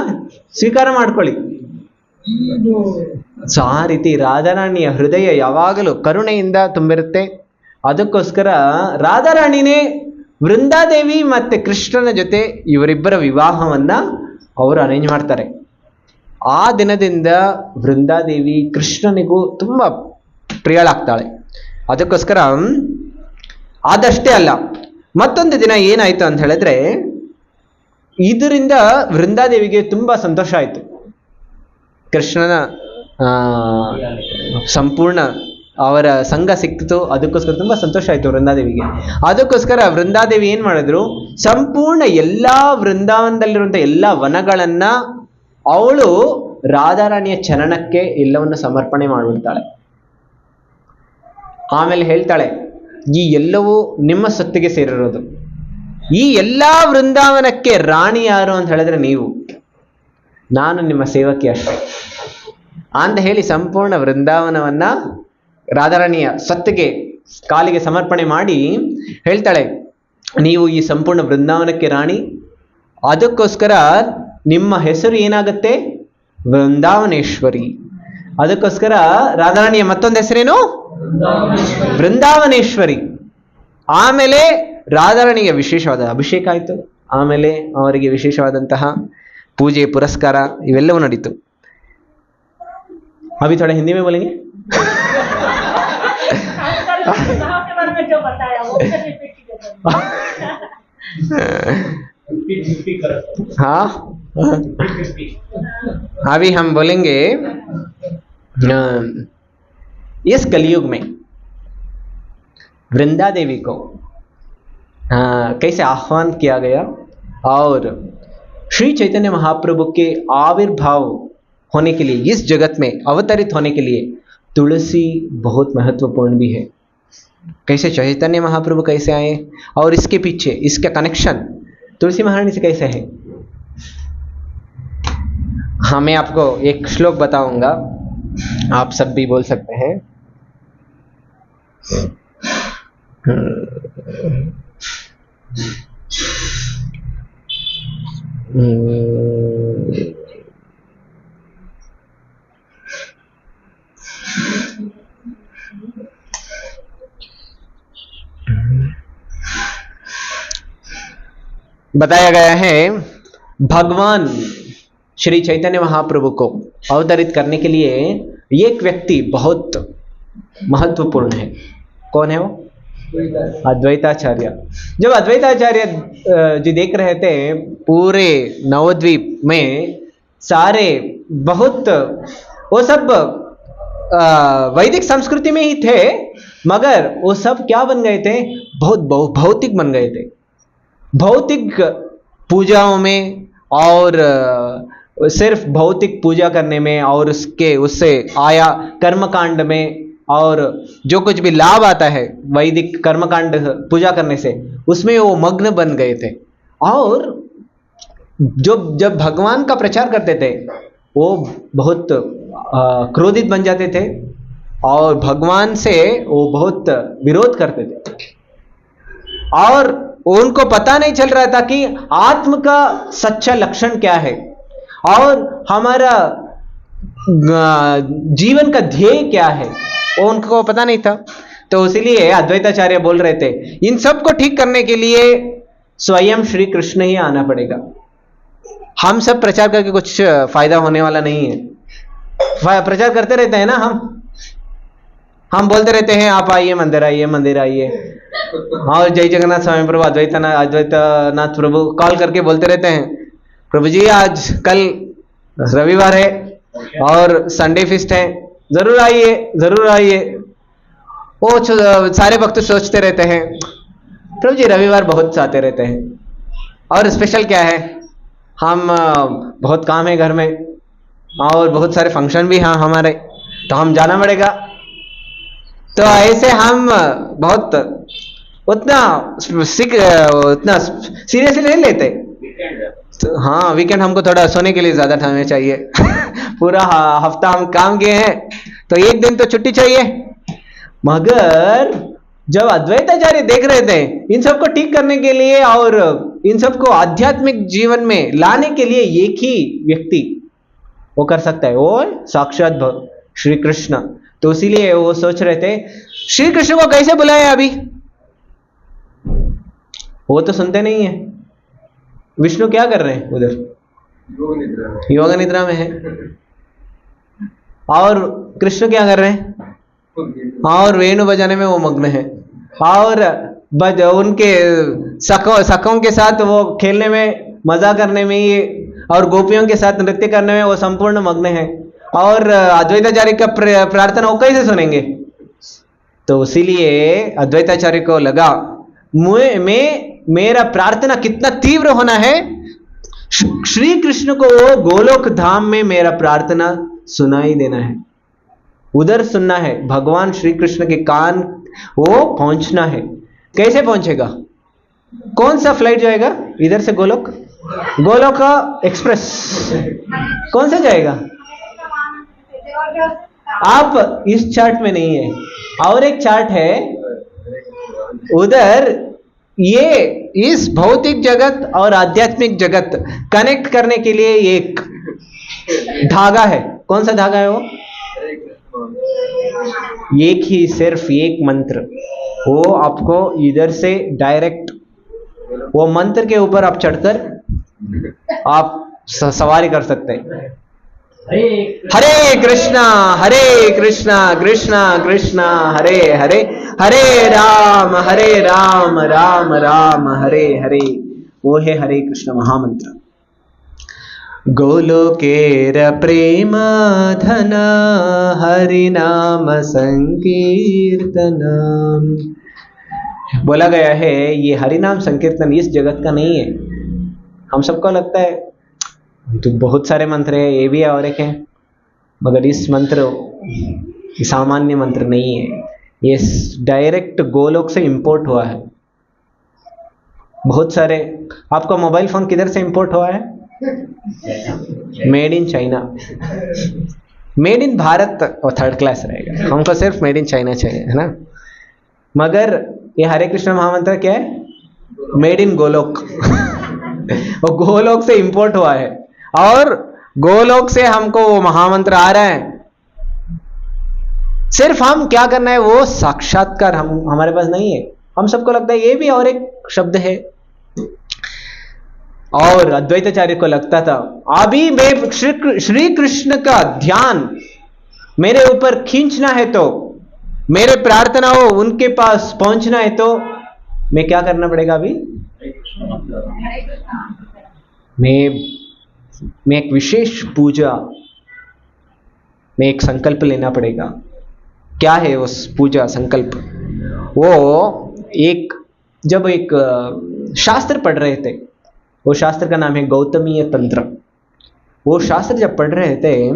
ಸ್ವೀಕಾರ ಮಾಡ್ಕೊಳ್ಳಿ. ಸೊ ಆ ರೀತಿ ರಾಧಾರಾಣಿಯ ಹೃದಯ ಯಾವಾಗಲೂ ಕರುಣೆಯಿಂದ ತುಂಬಿರುತ್ತೆ. ಅದಕ್ಕೋಸ್ಕರ ರಾಧಾರಾಣಿನೇ ವೃಂದಾದೇವಿ ಮತ್ತೆ ಕೃಷ್ಣನ ಜೊತೆ ಇವರಿಬ್ಬರ ವಿವಾಹವನ್ನ ಅವರು ಅರೇಂಜ್ ಮಾಡ್ತಾರೆ. ಆ ದಿನದಿಂದ ವೃಂದಾದೇವಿ ಕೃಷ್ಣನಿಗೂ ತುಂಬಾ ಪ್ರಿಯಳಾಗ್ತಾಳೆ. ಅದಕ್ಕೋಸ್ಕರ ಅದಷ್ಟೇ ಅಲ್ಲ, ಮತ್ತೊಂದು ದಿನ ಏನಾಯ್ತು ಅಂತ ಹೇಳಿದ್ರೆ, ಇದರಿಂದ ವೃಂದಾದೇವಿಗೆ ತುಂಬಾ ಸಂತೋಷ ಆಯ್ತು. ಕೃಷ್ಣನ ಸಂಪೂರ್ಣ ಅವರ ಸಂಘ ಸಿಕ್ತು. ಅದಕ್ಕೋಸ್ಕರ ತುಂಬಾ ಸಂತೋಷ ಆಯ್ತು ವೃಂದಾದೇವಿಗೆ. ಅದಕ್ಕೋಸ್ಕರ ವೃಂದಾದೇವಿ ಏನ್ ಮಾಡಿದ್ರು, ಸಂಪೂರ್ಣ ಎಲ್ಲಾ ವೃಂದಾವನದಲ್ಲಿರುವಂತಹ ಎಲ್ಲಾ ವನಗಳನ್ನ ಅವಳು ರಾಧಾರಾಣಿಯ ಚರಣಕ್ಕೆ ಎಲ್ಲವನ್ನು ಸಮರ್ಪಣೆ ಮಾಡಿಬಿಡ್ತಾಳೆ. ಆಮೇಲೆ ಹೇಳ್ತಾಳೆ, ಈ ಎಲ್ಲವೂ ನಿಮ್ಮ ಸೊತ್ತಿಗೆ ಸೇರಿರೋದು, ಈ ಎಲ್ಲಾ ವೃಂದಾವನಕ್ಕೆ ರಾಣಿ ಯಾರು ಅಂತ ಹೇಳಿದ್ರೆ ನೀವು, ನಾನು ನಿಮ್ಮ ಸೇವಕಿ ಅಷ್ಟೇ ಅಂತ ಹೇಳಿ ಸಂಪೂರ್ಣ ವೃಂದಾವನವನ್ನ ರಾಧಾರಾಣಿಯ ಸತ್ತಿಗೆ ಕಾಲಿಗೆ ಸಮರ್ಪಣೆ ಮಾಡಿ ಹೇಳ್ತಾಳೆ, ನೀವು ಈ ಸಂಪೂರ್ಣ ವೃಂದಾವನಕ್ಕೆ ರಾಣಿ. ಅದಕ್ಕೋಸ್ಕರ ನಿಮ್ಮ ಹೆಸರು ಏನಾಗುತ್ತೆ, ವೃಂದಾವನೇಶ್ವರಿ. ಅದಕ್ಕೋಸ್ಕರ ರಾಧಾರಾಣಿಯ ಮತ್ತೊಂದು ಹೆಸರೇನು, ವೃಂದಾವನೇಶ್ವರಿ. ಆಮೇಲೆ ರಾಧಾರಾಣಿಗೆ ವಿಶೇಷವಾದ ಅಭಿಷೇಕ ಆಯಿತು. ಆಮೇಲೆ ಅವರಿಗೆ ವಿಶೇಷವಾದಂತಹ ಪೂಜೆ ಪುರಸ್ಕಾರ ಇವೆಲ್ಲವೂ ನಡೀತು. अभी थोड़ा हिंदी में बोलेंगे. हाँ, अभी हम बोलेंगे इस कलयुग में वृंदा देवी को कैसे आह्वान किया गया और श्री चैतन्य महाप्रभु के आविर्भाव होने के लिए, इस जगत में अवतरित होने के लिए तुलसी बहुत महत्वपूर्ण भी है. कैसे चैतन्य महाप्रभु कैसे आए और इसके पीछे इसका कनेक्शन तुलसी महारानी से कैसे है. हाँ, मैं आपको एक श्लोक बताऊंगा, आप सब भी बोल सकते हैं. बताया गया है, भगवान श्री चैतन्य महाप्रभु को अवतरित करने के लिए एक व्यक्ति बहुत महत्वपूर्ण है। कौन है वो? अद्वैताचार्य। जब अद्वैताचार्य जी देख रहे थे पूरे नवद्वीप में सारे बहुत वो सब वैदिक संस्कृति में ही थे, मगर वो सब क्या बन गए थे? बहुत भौतिक बन गए थे। भौतिक पूजाओं में और सिर्फ भौतिक पूजा करने में और उससे आया कर्मकांड में और जो कुछ भी लाभ आता है वैदिक कर्मकांड पूजा करने से, उसमें वो मग्न बन गए थे। और जब भगवान का प्रचार करते थे वो बहुत क्रोधित बन जाते थे और भगवान से वो बहुत विरोध करते थे। और उनको पता नहीं चल रहा था कि आत्म का सच्चा लक्षण क्या है और हमारा जीवन का ध्येय क्या है, वो उनको पता नहीं था। तो इसीलिए अद्वैताचार्य बोल रहे थे इन सब को ठीक करने के लिए स्वयं श्री कृष्ण ही आना पड़ेगा। हम सब प्रचार करके कुछ फायदा होने वाला नहीं है। प्रचार करते रहते हैं ना, हम बोलते रहते हैं आप आइए मंदिर आइए मंदिर आइए, और जय जगन्नाथ स्वामी प्रभु अद्वैतनाथ प्रभु कॉल करके बोलते रहते हैं प्रभु जी आज कल रविवार है और संडे फिस्ट है, जरूर आइए जरूर आइए। वो सारे भक्त सोचते रहते हैं प्रभु जी रविवार बहुत आते रहते हैं और स्पेशल क्या है, हम बहुत काम है घर में और बहुत सारे फंक्शन भी हैं हमारे, तो हम जाना पड़ेगा। तो ऐसे हम बहुत उतना सीरियसली नहीं लेते। तो हाँ, वीकेंड हमको थोड़ा सोने के लिए ज्यादा टाइम चाहिए पूरा हफ्ता हम काम किए हैं तो एक दिन तो छुट्टी चाहिए। मगर जब अद्वैताचार्य देख रहे थे इन सबको ठीक करने के लिए और इन सबको आध्यात्मिक जीवन में लाने के लिए एक ही व्यक्ति वो कर सकता है, वो साक्षात श्री कृष्ण। तो इसीलिए वो सोच रहे थे श्री कृष्ण को कैसे बुलाएं अभी, वो तो सुनते नहीं है। विष्णु क्या कर रहे हैं उधर? योग निद्रा में है। और कृष्ण क्या कर रहे हैं? और वेणु बजाने में वो मग्न है और उनके सखों के साथ वो खेलने में मजा करने में ही और गोपियों के साथ नृत्य करने में वो संपूर्ण मग्न है। और अद्वैताचार्य का प्रार्थना वो कैसे सुनेंगे? तो इसीलिए अद्वैताचार्य को लगा मेरा प्रार्थना कितना तीव्र होना है, श्री कृष्ण को वो गोलोक धाम में मेरा प्रार्थना सुनाई देना है, उधर सुनना है, भगवान श्री कृष्ण के कान वो पहुंचना है। कैसे पहुंचेगा? कौन सा फ्लाइट जाएगा इधर से गोलोक? गोलोक एक्सप्रेस कौन सा जाएगा? आप इस चार्ट में नहीं है, और एक चार्ट है उधर। ये इस भौतिक जगत और आध्यात्मिक जगत कनेक्ट करने के लिए एक धागा है। कौन सा धागा है वो? एक ही, सिर्फ एक मंत्र, वो आपको इधर से डायरेक्ट वो मंत्र के ऊपर आप चढ़कर आप सवारी कर सकते हैं। हरे कृष्णा कृष्णा कृष्णा हरे हरे, हरे राम राम राम हरे हरे। वो है हरे कृष्ण महामंत्र। गोलोकेर प्रेम धन हरि नाम संकीर्तन। बोला गया है ये हरि नाम संकीर्तन इस जगत का नहीं है। हम सबको लगता है तो बहुत सारे मंत्र है, ये भी है और एक है, मगर इस मंत्र सामान्य मंत्र नहीं है, ये डायरेक्ट गोलोक से इंपोर्ट हुआ है। बहुत सारे, आपका मोबाइल फोन किधर से इंपोर्ट हुआ है? Made in China. Made in Bharat और थर्ड क्लास रहेगा, हमको सिर्फ मेड इन चाइना चाहिए, है ना। मगर ये हरे कृष्ण महामंत्र क्या है? मेड इन गोलोक वो गोलोक से इंपोर्ट हुआ है और गोलोक से हमको वो महामंत्र आ रहा है। सिर्फ हम क्या करना है, वो साक्षात्कार हम हमारे पास नहीं है। हम सबको लगता है ये भी और एक शब्द है। और अद्वैताचार्य को लगता था अभी मैं श्री कृष्ण का ध्यान मेरे ऊपर खींचना है, तो मेरे प्रार्थनाओं उनके पास पहुंचना है, तो मैं क्या करना पड़ेगा? अभी मैं एक विशेष पूजा में एक संकल्प लेना पड़ेगा। क्या है उस पूजा संकल्प? वो जब एक शास्त्र पढ़ रहे थे, वो शास्त्र का नाम है गौतमीय तंत्र। वो शास्त्र जब पढ़ रहे थे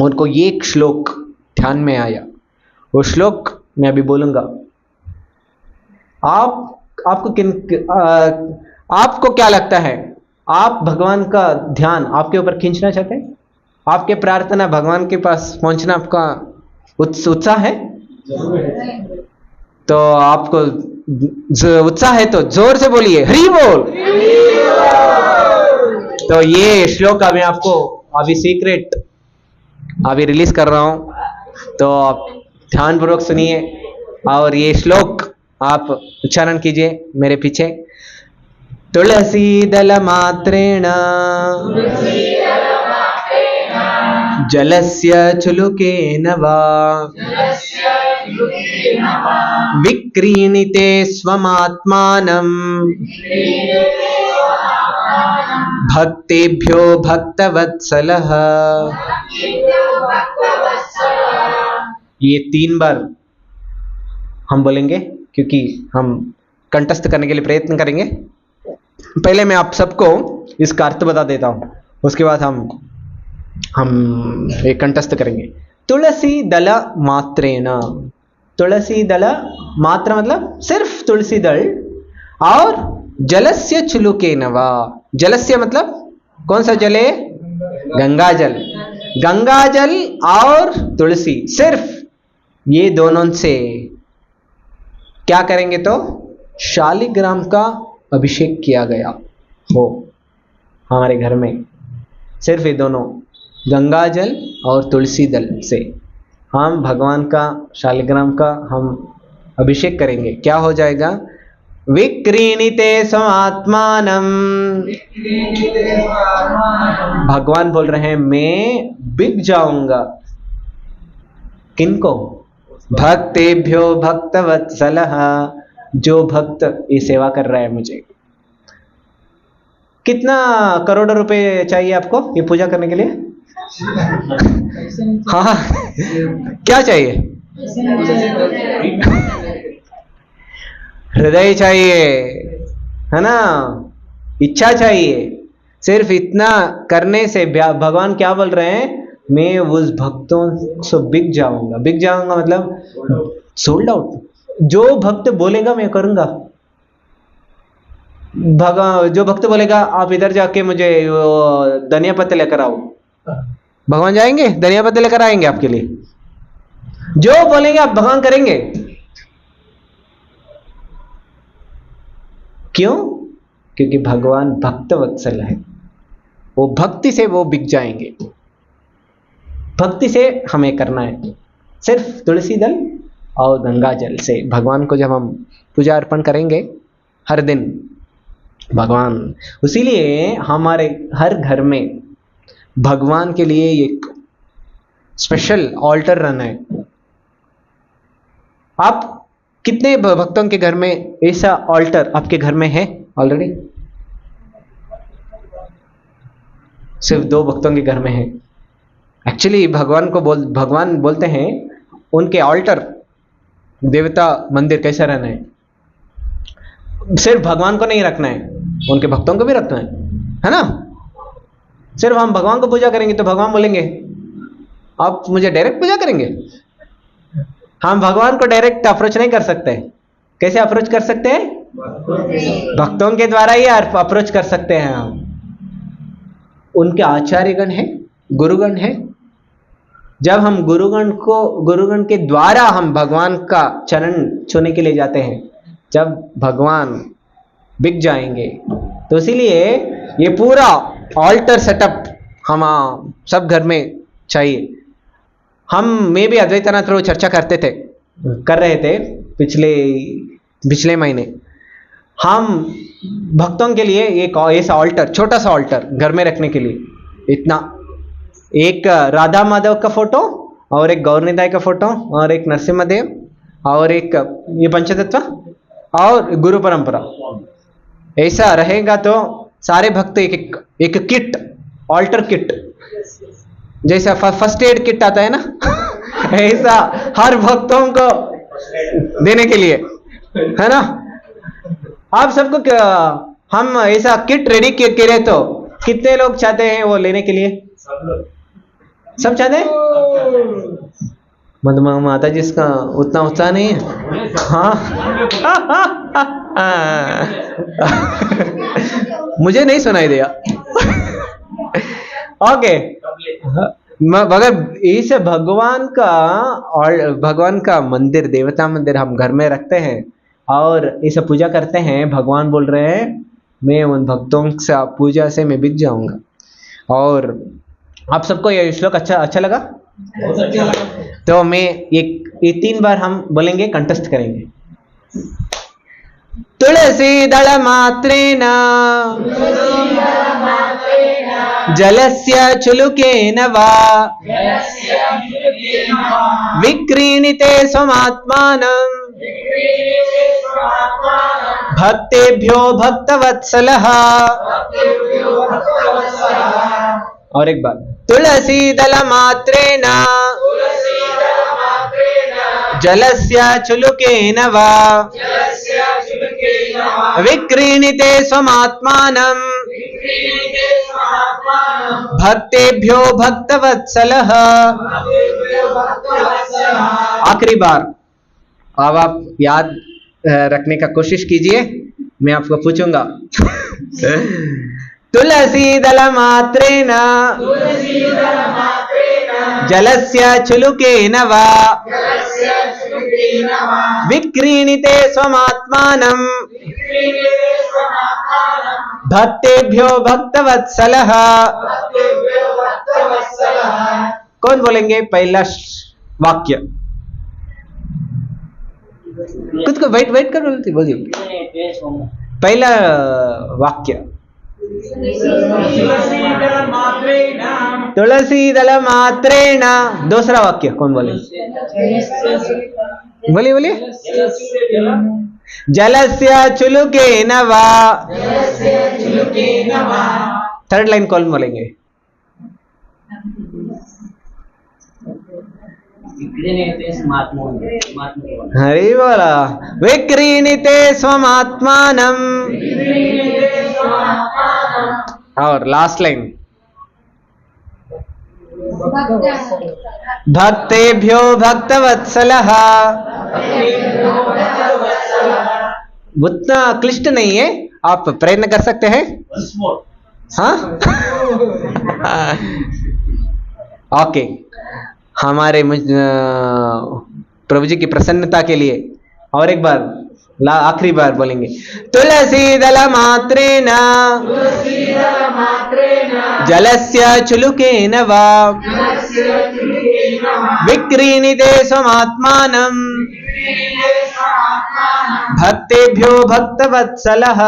उनको एक श्लोक ध्यान में आया। वो श्लोक मैं अभी बोलूंगा। आपको क्या लगता है? आप भगवान का ध्यान आपके ऊपर खींचना चाहते हैं? आपके प्रार्थना भगवान के पास पहुंचना आपका उत्साह है? तो आपको उत्साह है तो जोर से बोलिए हरि बोल। तो ये श्लोक मैं आपको अभी सीक्रेट अभी रिलीज कर रहा हूं, तो आप ध्यानपूर्वक सुनिए और ये श्लोक आप उच्चारण कीजिए मेरे पीछे। तुलसी दल मात्रेण जलस्य चुलुकेन वा विक्रीणिते स्वमात्मानं भक्तेभ्यो भक्तवत्सलः। ये 3 बार हम बोलेंगे क्योंकि हम कंठस्थ करने के लिए प्रयत्न करेंगे। पहले मैं आप सबको इसका अर्थ बता देता हूं, उसके बाद हम एक कंठस्थ करेंगे। तुलसी दल मात्रेण। तुलसी दल मात्र मतलब सिर्फ तुलसी दल, और जलस्य चुलुकेन वा। जलस्य मतलब कौन सा जल है? गंगा जल। गंगा जल और तुलसी, सिर्फ ये दोनों से क्या करेंगे? तो शालिग्राम का अभिषेक किया गया हो हमारे घर में। सिर्फ ये दोनों गंगा जल और तुलसी दल से हम भगवान का शालिग्राम का हम अभिषेक करेंगे। क्या हो जाएगा? विक्रीणिते स्वात्मानं। भगवान बोल रहे हैं मैं बिक जाऊंगा। किनको? भक्तेभ्यो भक्तवत्सलः। जो भक्त ये सेवा कर रहा है मुझे। कितना करोड़ रुपए चाहिए आपको ये पूजा करने के लिए? हाँ, क्या चाहिए? हृदय चाहिए, है ना? इच्छा चाहिए। सिर्फ इतना करने से भगवान क्या बोल रहे हैं? मैं उस भक्तों से बिक जाऊंगा। बिक जाऊंगा मतलब सोल्ड आउट। जो भक्त बोलेगा मैं करूंगा। जो भक्त बोलेगा आप इधर जाके मुझे धनिया पत्ते लेकर आओ, भगवान जाएंगे धनिया पत्ते लेकर आएंगे आपके लिए। जो बोलेंगे आप भगवान करेंगे। क्यों? क्योंकि भगवान भक्त वत्सल है। वो भक्ति से वो बिक जाएंगे। भक्ति से हमें करना है सिर्फ तुलसी दल और गंगा जल से। भगवान को जब हम पूजा अर्पण करेंगे हर दिन भगवान, इसीलिए हमारे हर घर में भगवान के लिए एक स्पेशल ऑल्टर रन है। आप कितने भक्तों के घर में ऐसा ऑल्टर आपके घर में है ऑलरेडी? सिर्फ 2 भक्तों के घर में है। एक्चुअली भगवान बोलते हैं उनके ऑल्टर देवता मंदिर कैसा रहना है। सिर्फ भगवान को नहीं रखना है, उनके भक्तों को भी रखना है ना? सिर्फ हम भगवान को पूजा करेंगे तो भगवान बोलेंगे आप मुझे डायरेक्ट पूजा करेंगे। हम भगवान को डायरेक्ट अप्रोच नहीं कर सकते। कैसे अप्रोच कर सकते हैं? भक्तों के द्वारा ही अप्रोच कर सकते हैं हम। उनके आचार्यगण है, गुरुगण है। जब हम गुरुगण के द्वारा हम भगवान का चरण छूने के लिए जाते हैं, जब भगवान बिक जाएंगे। तो इसीलिए ये पूरा ऑल्टर सेटअप हम सब घर में चाहिए। मैं भी अद्वैतनाथ चर्चा कर रहे थे पिछले महीने। हम भक्तों के लिए एक ऐसा ऑल्टर, छोटा सा ऑल्टर घर में रखने के लिए, इतना, एक राधा माधव का फोटो और एक गौरनिताई का फोटो और एक नरसिम्हदेव और एक ये पंचतत्व और गुरु परंपरा, ऐसा रहेगा तो सारे भक्त एक किट, ऑल्टर किट, जैसा फर्स्ट एड किट आता है ना ऐसा हर भक्तों को देने के लिए, है ना। आप सबको हम ऐसा किट रेडी करे तो कितने लोग चाहते हैं वो लेने के लिए? सब चाहते हैं? मधुमा माता जी इसका उतना उत्साह नहीं है। हाँ मुझे नहीं सुनाई दिया। ओके, मगर इस भगवान का और भगवान का मंदिर, देवता मंदिर हम घर में रखते हैं और इसे पूजा करते हैं। भगवान बोल रहे हैं मैं उन भक्तों से पूजा से मैं बिक जाऊंगा। और आप सबको यह श्लोक अच्छा लगा? तो मैं ये 3 बार हम बोलेंगे, कंटेस्ट करेंगे। तुलसी दल मात्रेण जलस्य चुलुकेन वा विक्रीणिते स्वमात्मानं भक्तेभ्यो भक्तवत्सलः। और एक बार, तुलसी दल मात्रेण जलस्य चुलुकेन वा विक्रीणिते स्वमात्मानं भक्तेभ्यो भक्तवत्सलः। आखिरी बार, अब आप याद रखने का कोशिश कीजिए, मैं आपको पूछूंगा। तुलसी दल मात्रेण जलस्य चुलुकेन वा विक्रीणिते स्वमात्मानं भक्तेभ्यो भक्तवत्सलः। कौन बोलेंगे पहला वाक्य? कुछ को वेट कर बोलिए। पहला वाक्य, तुलसी दल मात्रेण। दूसरा वाक्य कौन बोले? बोलिए। जलस्य चुलुकेन वा। थर्ड लाइन कौन बोलेंगे? हरि बोला, विक्रीणिते स्वमात्मानं। और लास्ट लाइन, भक्तेभ्यो भक्तवत्सलः। उतना क्लिष्ट नहीं है, आप प्रयत्न कर सकते हैं। हाँ ओके, हमारे प्रभु जी की प्रसन्नता के लिए और एक बार आखिरी बार बोलेंगे। तुलसी दल मात्रेण जलस्य चुलुकेन वा विक्रीणिते स्वमात्मानं भक्तेभ्यो भक्तवत्सलः।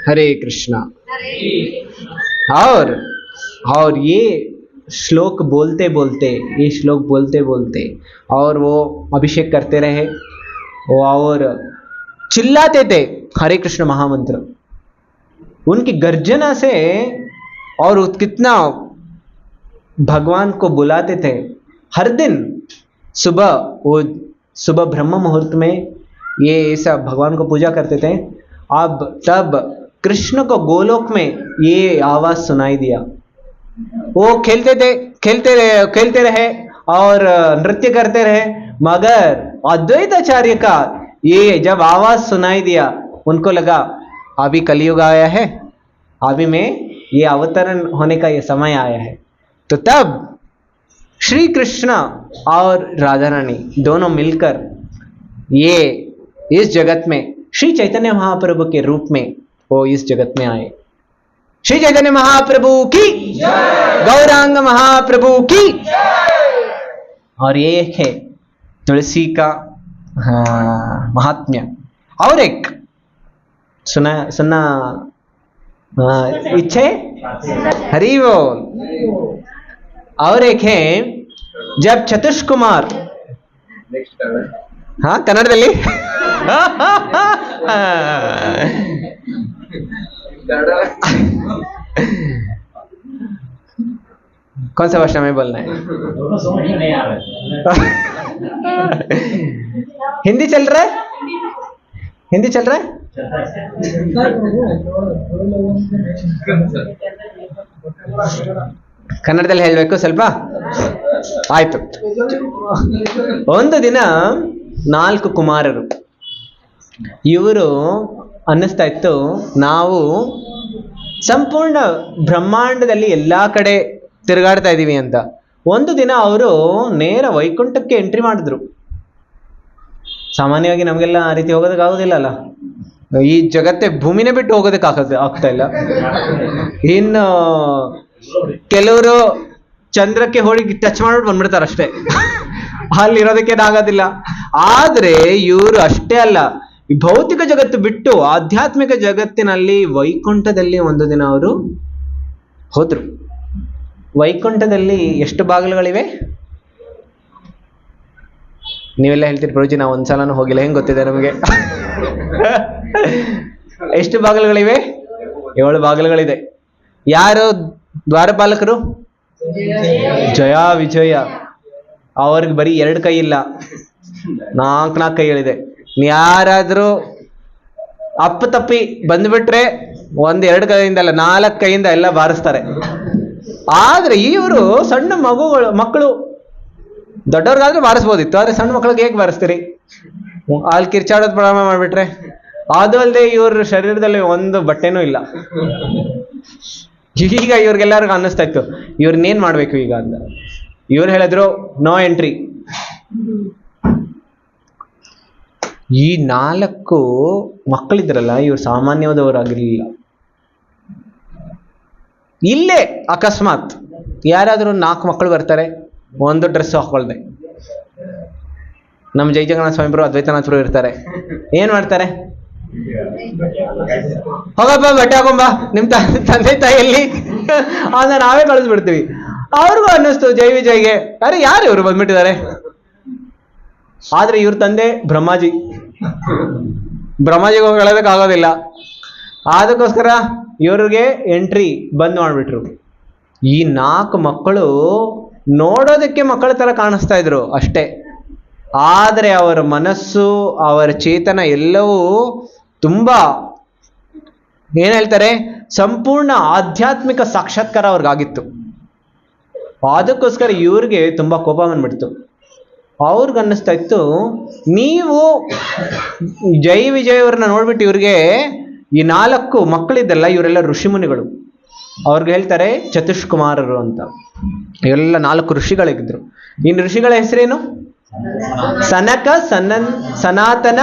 हरे कृष्णा। और ये श्लोक बोलते बोलते और वो अभिषेक करते रहे और चिल्लाते थे हरे कृष्ण महामंत्र। उनकी गर्जना से और कितना भगवान को बुलाते थे हर दिन सुबह ब्रह्म मुहूर्त में ये ऐसा भगवान को पूजा करते थे। अब तब कृष्ण को गोलोक में ये आवाज सुनाई दिया। वो खेलते रहे और नृत्य करते रहे, मगर अद्वैताचार्य का ये जब आवाज सुनाई दिया उनको लगा अभी कलयुग आया है, अभी में ये अवतरण होने का ये समय आया है। तो तब श्री कृष्ण और राधा रानी दोनों मिलकर ये इस जगत में श्री चैतन्य महाप्रभु के रूप में वो इस जगत में आए। श्री चैतन्य महाप्रभु की गौरांग महाप्रभु की। और ये है तुलसी का महात्म्य और एक सुना सुनना इच्छे हरि बोल। और एक है जब चतुष्कुमार हाँ कन्नड़ದಲ್ಲಿ कौन सा भाषा में बोलना है? हिंदी चल रहा है? हिंदी चल रहा है? ಕನ್ನಡದಲ್ಲಿ ಹೇಳಬೇಕು ಸ್ವಲ್ಪ. ಆಯ್ತು. ಒಂದು ದಿನ 4 ಕುಮಾರರು, ಇವರು ಅನ್ನಿಸ್ತಾ ಇತ್ತು ನಾವು ಸಂಪೂರ್ಣ ಬ್ರಹ್ಮಾಂಡದಲ್ಲಿ ಎಲ್ಲಾ ಕಡೆ ತಿರುಗಾಡ್ತಾ ಇದೀವಿ ಅಂತ. ಒಂದು ದಿನ ಅವರು ನೇರ ವೈಕುಂಠಕ್ಕೆ ಎಂಟ್ರಿ ಮಾಡಿದ್ರು. ಸಾಮಾನ್ಯವಾಗಿ ನಮಗೆಲ್ಲ ಆ ರೀತಿ ಹೋಗೋದಕ್ಕೆ ಆಗೋದಿಲ್ಲ ಅಲ್ಲ, ಈ ಜಗತ್ತೇ ಭೂಮಿನೇ ಬಿಟ್ಟು ಹೋಗೋದಕ್ಕೆ ಆಗ್ತಾ ಇಲ್ಲ. ಇನ್ನು ಕೆಲವರು ಚಂದ್ರಕ್ಕೆ ಹೋಗಿ ಟಚ್ ಮಾಡ್ಬಿಟ್ಟು ಬಂದ್ಬಿಡ್ತಾರೆ ಅಷ್ಟೇ, ಅಲ್ಲಿರೋದಕ್ಕೇನಾಗೋದಿಲ್ಲ. ಆದ್ರೆ ಇವರು ಅಷ್ಟೇ ಅಲ್ಲ, ಈ ಭೌತಿಕ ಜಗತ್ತು ಬಿಟ್ಟು ಆಧ್ಯಾತ್ಮಿಕ ಜಗತ್ತಿನಲ್ಲಿ ವೈಕುಂಠದಲ್ಲಿ ಒಂದು ದಿನ ಅವರು ಹೋದ್ರು. ವೈಕುಂಠದಲ್ಲಿ ಎಷ್ಟು ಬಾಗಿಲುಗಳಿವೆ? ನೀವೆಲ್ಲ ಹೇಳ್ತೀರಿ ಪ್ರಭುಜಿ ನಾವು ಒಂದ್ಸಲನೂ ಹೋಗಿಲ್ಲ, ಹೆಂಗ್ ಗೊತ್ತಿದೆ ನಮಗೆ? ಎಷ್ಟು ಬಾಗಿಲುಗಳಿವೆ? 7 ಬಾಗಿಲುಗಳಿದೆ. ಯಾರು ದ್ವಾರಪಾಲಕರು? ಜಯ ವಿಜಯ. ಅವ್ರಿಗೆ ಬರೀ 2 ಕೈ ಇಲ್ಲ, 4 ಕೈಗಳಿದೆ. ಯಾರಾದ್ರೂ ಅಪ್ಪತಪ್ಪಿ ಬಂದ್ಬಿಟ್ರೆ 1-2 ಕೈಯಿಂದ ಅಲ್ಲ 4 ಕೈಯಿಂದ ಎಲ್ಲ ಬಾರಿಸ್ತಾರೆ. ಆದ್ರೆ ಇವರು ಸಣ್ಣ ಮಕ್ಕಳು, ದೊಡ್ಡವ್ರಿಗಾದ್ರೆ ಬಾರಿಸ್ಬೋದಿತ್ತು, ಆದ್ರೆ ಸಣ್ಣ ಮಕ್ಕಳಿಗೆ ಹೇಗೆ ಬಾರಿಸ್ತೀರಿ? ಅಲ್ಲಿ ಕಿರ್ಚಾಡೋದು ಪ್ರಾರಂಭ ಮಾಡ್ಬಿಟ್ರೆ. ಅದು ಅಲ್ಲದೆ ಇವ್ರ ಶರೀರದಲ್ಲಿ ಒಂದು ಬಟ್ಟೆನೂ ಇಲ್ಲ. ಈಗ ಇವ್ರಿಗೆಲ್ಲರಿಗೂ ಅನ್ನಿಸ್ತಾ ಇತ್ತು ಇವ್ರನ್ನೇನ್ ಮಾಡ್ಬೇಕು ಈಗ ಅಂತ. ಇವ್ರು ಹೇಳಿದ್ರು ನೋ ಎಂಟ್ರಿ. ಈ 4 ಮಕ್ಕಳಿದ್ರಲ್ಲ, ಇವ್ರು ಸಾಮಾನ್ಯವಾದವರಾಗಿರ್ಲಿಲ್ಲ. ಇಲ್ಲೇ ಅಕಸ್ಮಾತ್ ಯಾರಾದ್ರೂ 4 ಮಕ್ಕಳು ಬರ್ತಾರೆ, ಒಂದು ಡ್ರೆಸ್ ಹಾಕೊಳ್ದೆ. ನಮ್ಮ ಜೈ ಜಗನ್ನಾಥ ಸ್ವಾಮಿಬ್ರು ಅದ್ವೈತನಾಥರು ಇರ್ತಾರೆ, ಏನ್ ಮಾಡ್ತಾರೆ? ಹೋಗಪ್ಪ ಬಟ್ಟೆ ಹಾಕೊಂಬ ನಿಮ್ ತಂದೆ ತಾಯಿಯಲ್ಲಿ ಅಂತ ನಾವೇ ಕಳಿಸ್ಬಿಡ್ತೀವಿ. ಅವ್ರಿಗೂ ಅನ್ನಿಸ್ತು ಜೈ ವಿಜಯ್ಗೆ, ಅರೆ ಯಾರು ಇವ್ರು ಬಂದ್ಬಿಟ್ಟಿದ್ದಾರೆ. ಆದ್ರೆ ಇವ್ರ ತಂದೆ ಬ್ರಹ್ಮಾಜಿಗೆ ಹೋಗಿ ಹೇಳೋದಕ್ಕಾಗೋದಿಲ್ಲ. ಅದಕ್ಕೋಸ್ಕರ ಇವ್ರಿಗೆ ಎಂಟ್ರಿ ಬಂದ್ ಮಾಡ್ಬಿಟ್ರು. ಈ 4 ಮಕ್ಕಳು ನೋಡೋದಕ್ಕೆ ಮಕ್ಕಳ ತರ ಕಾಣಿಸ್ತಾ ಇದ್ರು ಅಷ್ಟೇ, ಆದರೆ ಅವರ ಮನಸ್ಸು, ಅವರ ಚೇತನ ಎಲ್ಲವೂ ತುಂಬಾ ಏನ್ ಹೇಳ್ತಾರೆ, ಸಂಪೂರ್ಣ ಆಧ್ಯಾತ್ಮಿಕ ಸಾಕ್ಷಾತ್ಕಾರ ಅವ್ರಿಗಾಗಿತ್ತು. ಅದಕ್ಕೋಸ್ಕರ ಇವ್ರಿಗೆ ತುಂಬಾ ಕೋಪ ಬಂದ್ಬಿಡ್ತು. ಅವ್ರಿಗೆ ಅನ್ನಿಸ್ತಾ ಇತ್ತು, ನೀವು ಜೈ ವಿಜಯ್ ಅವ್ರನ್ನ ನೋಡ್ಬಿಟ್ಟು ಇವ್ರಿಗೆ ಈ 4 ಮಕ್ಕಳಿದ್ದಲ್ಲ, ಇವರೆಲ್ಲ ಋಷಿಮುನಿಗಳು. ಅವ್ರಿಗೆ ಹೇಳ್ತಾರೆ ಚತುಷ್ಕುಮಾರರು ಅಂತ. ಇವೆಲ್ಲ 4 ಋಷಿಗಳಿದ್ರು. ಇನ್ನು ಋಷಿಗಳ ಹೆಸರೇನು? ಸನಕ, ಸನಾತನ,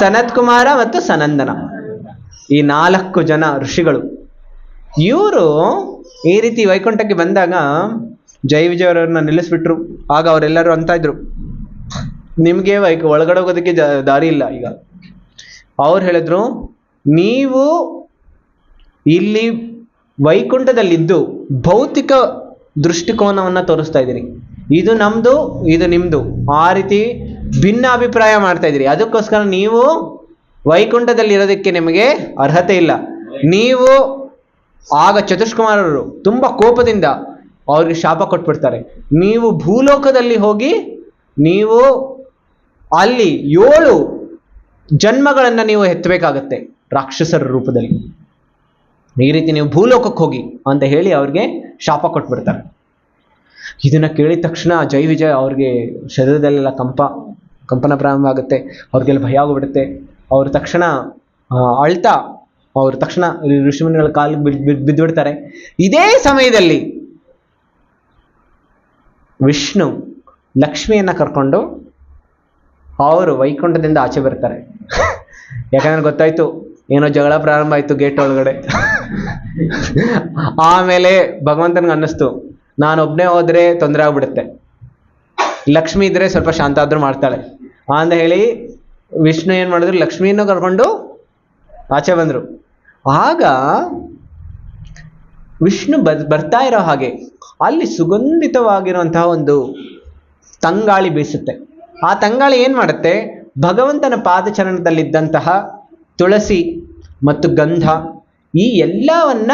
ಸನತ್ ಕುಮಾರ ಮತ್ತು ಸನಂದನ. ಈ 4 ಜನ ಋಷಿಗಳು. ಇವರು ಈ ರೀತಿ ವೈಕುಂಠಕ್ಕೆ ಬಂದಾಗ ಜೈ ವಿಜಯ್ ಅವರನ್ನ ನಿಲ್ಲಿಸ್ಬಿಟ್ರು. ಆಗ ಅವರೆಲ್ಲರೂ ಅಂತ ಇದ್ರು, ನಿಮ್ಗೆ ಒಳಗಡೆ ಹೋಗೋದಕ್ಕೆ ದಾರಿ ಇಲ್ಲ. ಈಗ ಅವ್ರು ಹೇಳಿದ್ರು, ನೀವು ಇಲ್ಲಿ ವೈಕುಂಠದಲ್ಲಿದ್ದು ಭೌತಿಕ ದೃಷ್ಟಿಕೋನವನ್ನ ತೋರಿಸ್ತಾ ಇದ್ದೀರಿ, ಇದು ನಮ್ದು ಇದು ನಿಮ್ದು, ಆ ರೀತಿ ಭಿನ್ನ ಅಭಿಪ್ರಾಯ ಮಾಡ್ತಾ ಇದ್ದೀರಿ. ಅದಕ್ಕೋಸ್ಕರ ನೀವು ವೈಕುಂಠದಲ್ಲಿ ಇರೋದಕ್ಕೆ ನಿಮಗೆ ಅರ್ಹತೆ ಇಲ್ಲ. ನೀವು ಆಗ ಚತುಷ್ಕುಮಾರರು ತುಂಬಾ ಕೋಪದಿಂದ ಅವ್ರಿಗೆ ಶಾಪ ಕೊಟ್ಬಿಡ್ತಾರೆ, ನೀವು ಭೂಲೋಕದಲ್ಲಿ ಹೋಗಿ ನೀವು ಅಲ್ಲಿ 7 ಜನ್ಮಗಳನ್ನ ನೀವು ಎತ್ತಬೇಕಾಗತ್ತೆ ರಾಕ್ಷಸರ ರೂಪದಲ್ಲಿ. ಈ ರೀತಿ ನೀವು ಭೂಲೋಕಕ್ಕೆ ಹೋಗಿ ಅಂತ ಹೇಳಿ ಅವ್ರಿಗೆ ಶಾಪ ಕೊಟ್ಬಿಡ್ತಾರೆ. ಇದನ್ನ ಕೇಳಿದ ತಕ್ಷಣ ಜೈ ವಿಜಯ್ ಅವ್ರಿಗೆ ಶರೀರದಲ್ಲೆಲ್ಲ ಕಂಪನ ಪ್ರಾರಂಭ ಆಗುತ್ತೆ. ಅವ್ರಿಗೆಲ್ಲ ಭಯ ಆಗೋಗ್ಬಿಡುತ್ತೆ. ಅವ್ರ ತಕ್ಷಣ ಅಳ್ತಾ ಅವ್ರ ತಕ್ಷಣ ಋಷಿಮುನಿಗಳ ಕಾಲಿಗೆ ಬಿದ್ದುಬಿಡ್ತಾರೆ. ಇದೇ ಸಮಯದಲ್ಲಿ ವಿಷ್ಣು ಲಕ್ಷ್ಮಿಯನ್ನ ಕರ್ಕೊಂಡು ಅವರು ವೈಕುಂಠದಿಂದ ಆಚೆ ಬರ್ತಾರೆ. ಯಾಕಂದ್ರೆ ಗೊತ್ತಾಯ್ತು ಏನೋ ಜಗಳ ಪ್ರಾರಂಭ ಆಯ್ತು ಗೇಟ್ ಒಳಗಡೆ. ಆಮೇಲೆ ಭಗವಂತನಿಗೆ ಅನ್ನಿಸ್ತು, ನಾನೊಬ್ನೇ ಹೋದ್ರೆ ತೊಂದರೆ ಆಗ್ಬಿಡುತ್ತೆ, ಲಕ್ಷ್ಮಿ ಇದ್ರೆ ಸ್ವಲ್ಪ ಶಾಂತ ಆದ್ರೂ ಮಾಡ್ತಾಳೆ ಅಂತ ಹೇಳಿ ವಿಷ್ಣು ಏನು ಮಾಡಿದ್ರು, ಲಕ್ಷ್ಮಿಯನ್ನು ಕರ್ಕೊಂಡು ಆಚೆ ಬಂದರು. ಆಗ ವಿಷ್ಣು ಬರ್ತಾ ಇರೋ ಹಾಗೆ ಅಲ್ಲಿ ಸುಗಂಧಿತವಾಗಿರುವಂತಹ ಒಂದು ತಂಗಾಳಿ ಬೀಸುತ್ತೆ. ಆ ತಂಗಾಳಿ ಏನು ಮಾಡುತ್ತೆ, ಭಗವಂತನ ಪಾದಚರಣದಲ್ಲಿದ್ದಂತಹ ತುಳಸಿ ಮತ್ತು ಗಂಧ ಈ ಎಲ್ಲವನ್ನ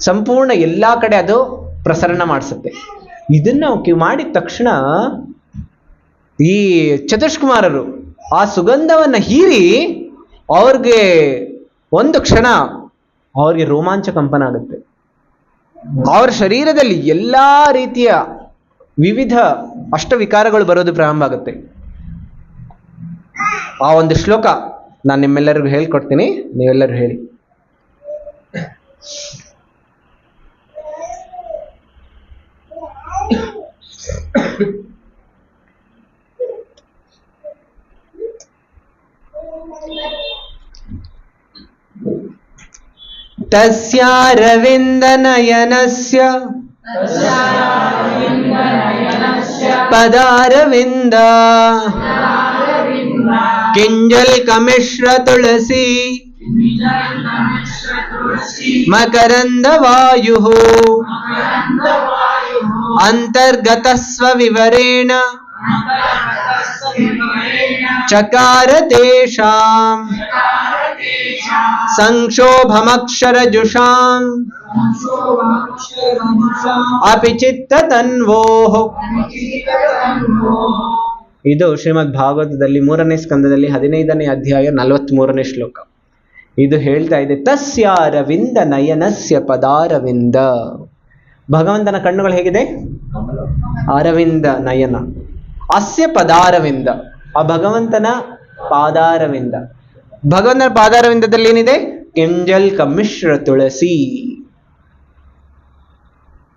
ಸಂಪೂರ್ಣ ಎಲ್ಲ ಕಡೆ ಅದು ಪ್ರಸರಣ ಮಾಡಿಸುತ್ತೆ. ಇದನ್ನು ಮಾಡಿದ ತಕ್ಷಣ ಈ ಚತುಷ್ಕುಮಾರರು ಆ ಸುಗಂಧವನ್ನು ಹೀರಿ ಅವ್ರಿಗೆ ಒಂದು ಕ್ಷಣ ಅವ್ರಿಗೆ ರೋಮಾಂಚ ಕಂಪನ ಆಗುತ್ತೆ. ಅವ್ರ ಶರೀರದಲ್ಲಿ ಎಲ್ಲ ರೀತಿಯ ವಿವಿಧ ಅಷ್ಟವಿಕಾರಗಳು ಬರೋದು ಪ್ರಾರಂಭ ಆಗುತ್ತೆ. ಆ ಒಂದು ಶ್ಲೋಕ ನಾನು ನಿಮ್ಮೆಲ್ಲರಿಗೂ ಹೇಳ್ಕೊಡ್ತೀನಿ, ನೀವೆಲ್ಲರೂ ಹೇಳಿ. ತಸ್ಯಾರವಿಂದನಯನಸ್ಯ ಪದಾರವಿಂದ ಕಿಂಜಲ್ಕಮಿಶ್ರ ತುಳಸಿ ಮಕರಂದ ವಾಯು ಅಂತರ್ಗತ ಸ್ವವಿವರೇಣ ಚಕಾರ ತೇಷಾಂ ಸಂಕ್ಷೋಭಮಕ್ಷರಜುಷಾಂ ಅಪಿ ಚಿತ್ತತನ್ವೋಃ. ಇದು ಶ್ರೀಮದ್ ಭಾಗವತದಲ್ಲಿ 3ನೇ ಸ್ಕಂದದಲ್ಲಿ 15ನೇ ಅಧ್ಯಾಯ 43ನೇ ಶ್ಲೋಕ. ಇದು ಹೇಳ್ತಾ ಇದೆ, ತಸ್ಯಾರವಿಂದ ನಯನಸ್ಯ ಪದಾರವಿಂದ. ಭಗವಂತನ ಕಣ್ಣುಗಳು ಹೇಗಿದೆ? ಅರವಿಂದ ನಯನ. ಅಸ್ಯ ಪದಾರವಿಂದ, ಆ ಭಗವಂತನ ಪಾದಾರವಿಂದ. ಭಗವಂತನ ಪಾದಾರವಿಂದದಲ್ಲಿ ಏನಿದೆ? ಕಿಂಜಲ್ಕ ಮಿಶ್ರ ತುಳಸಿ.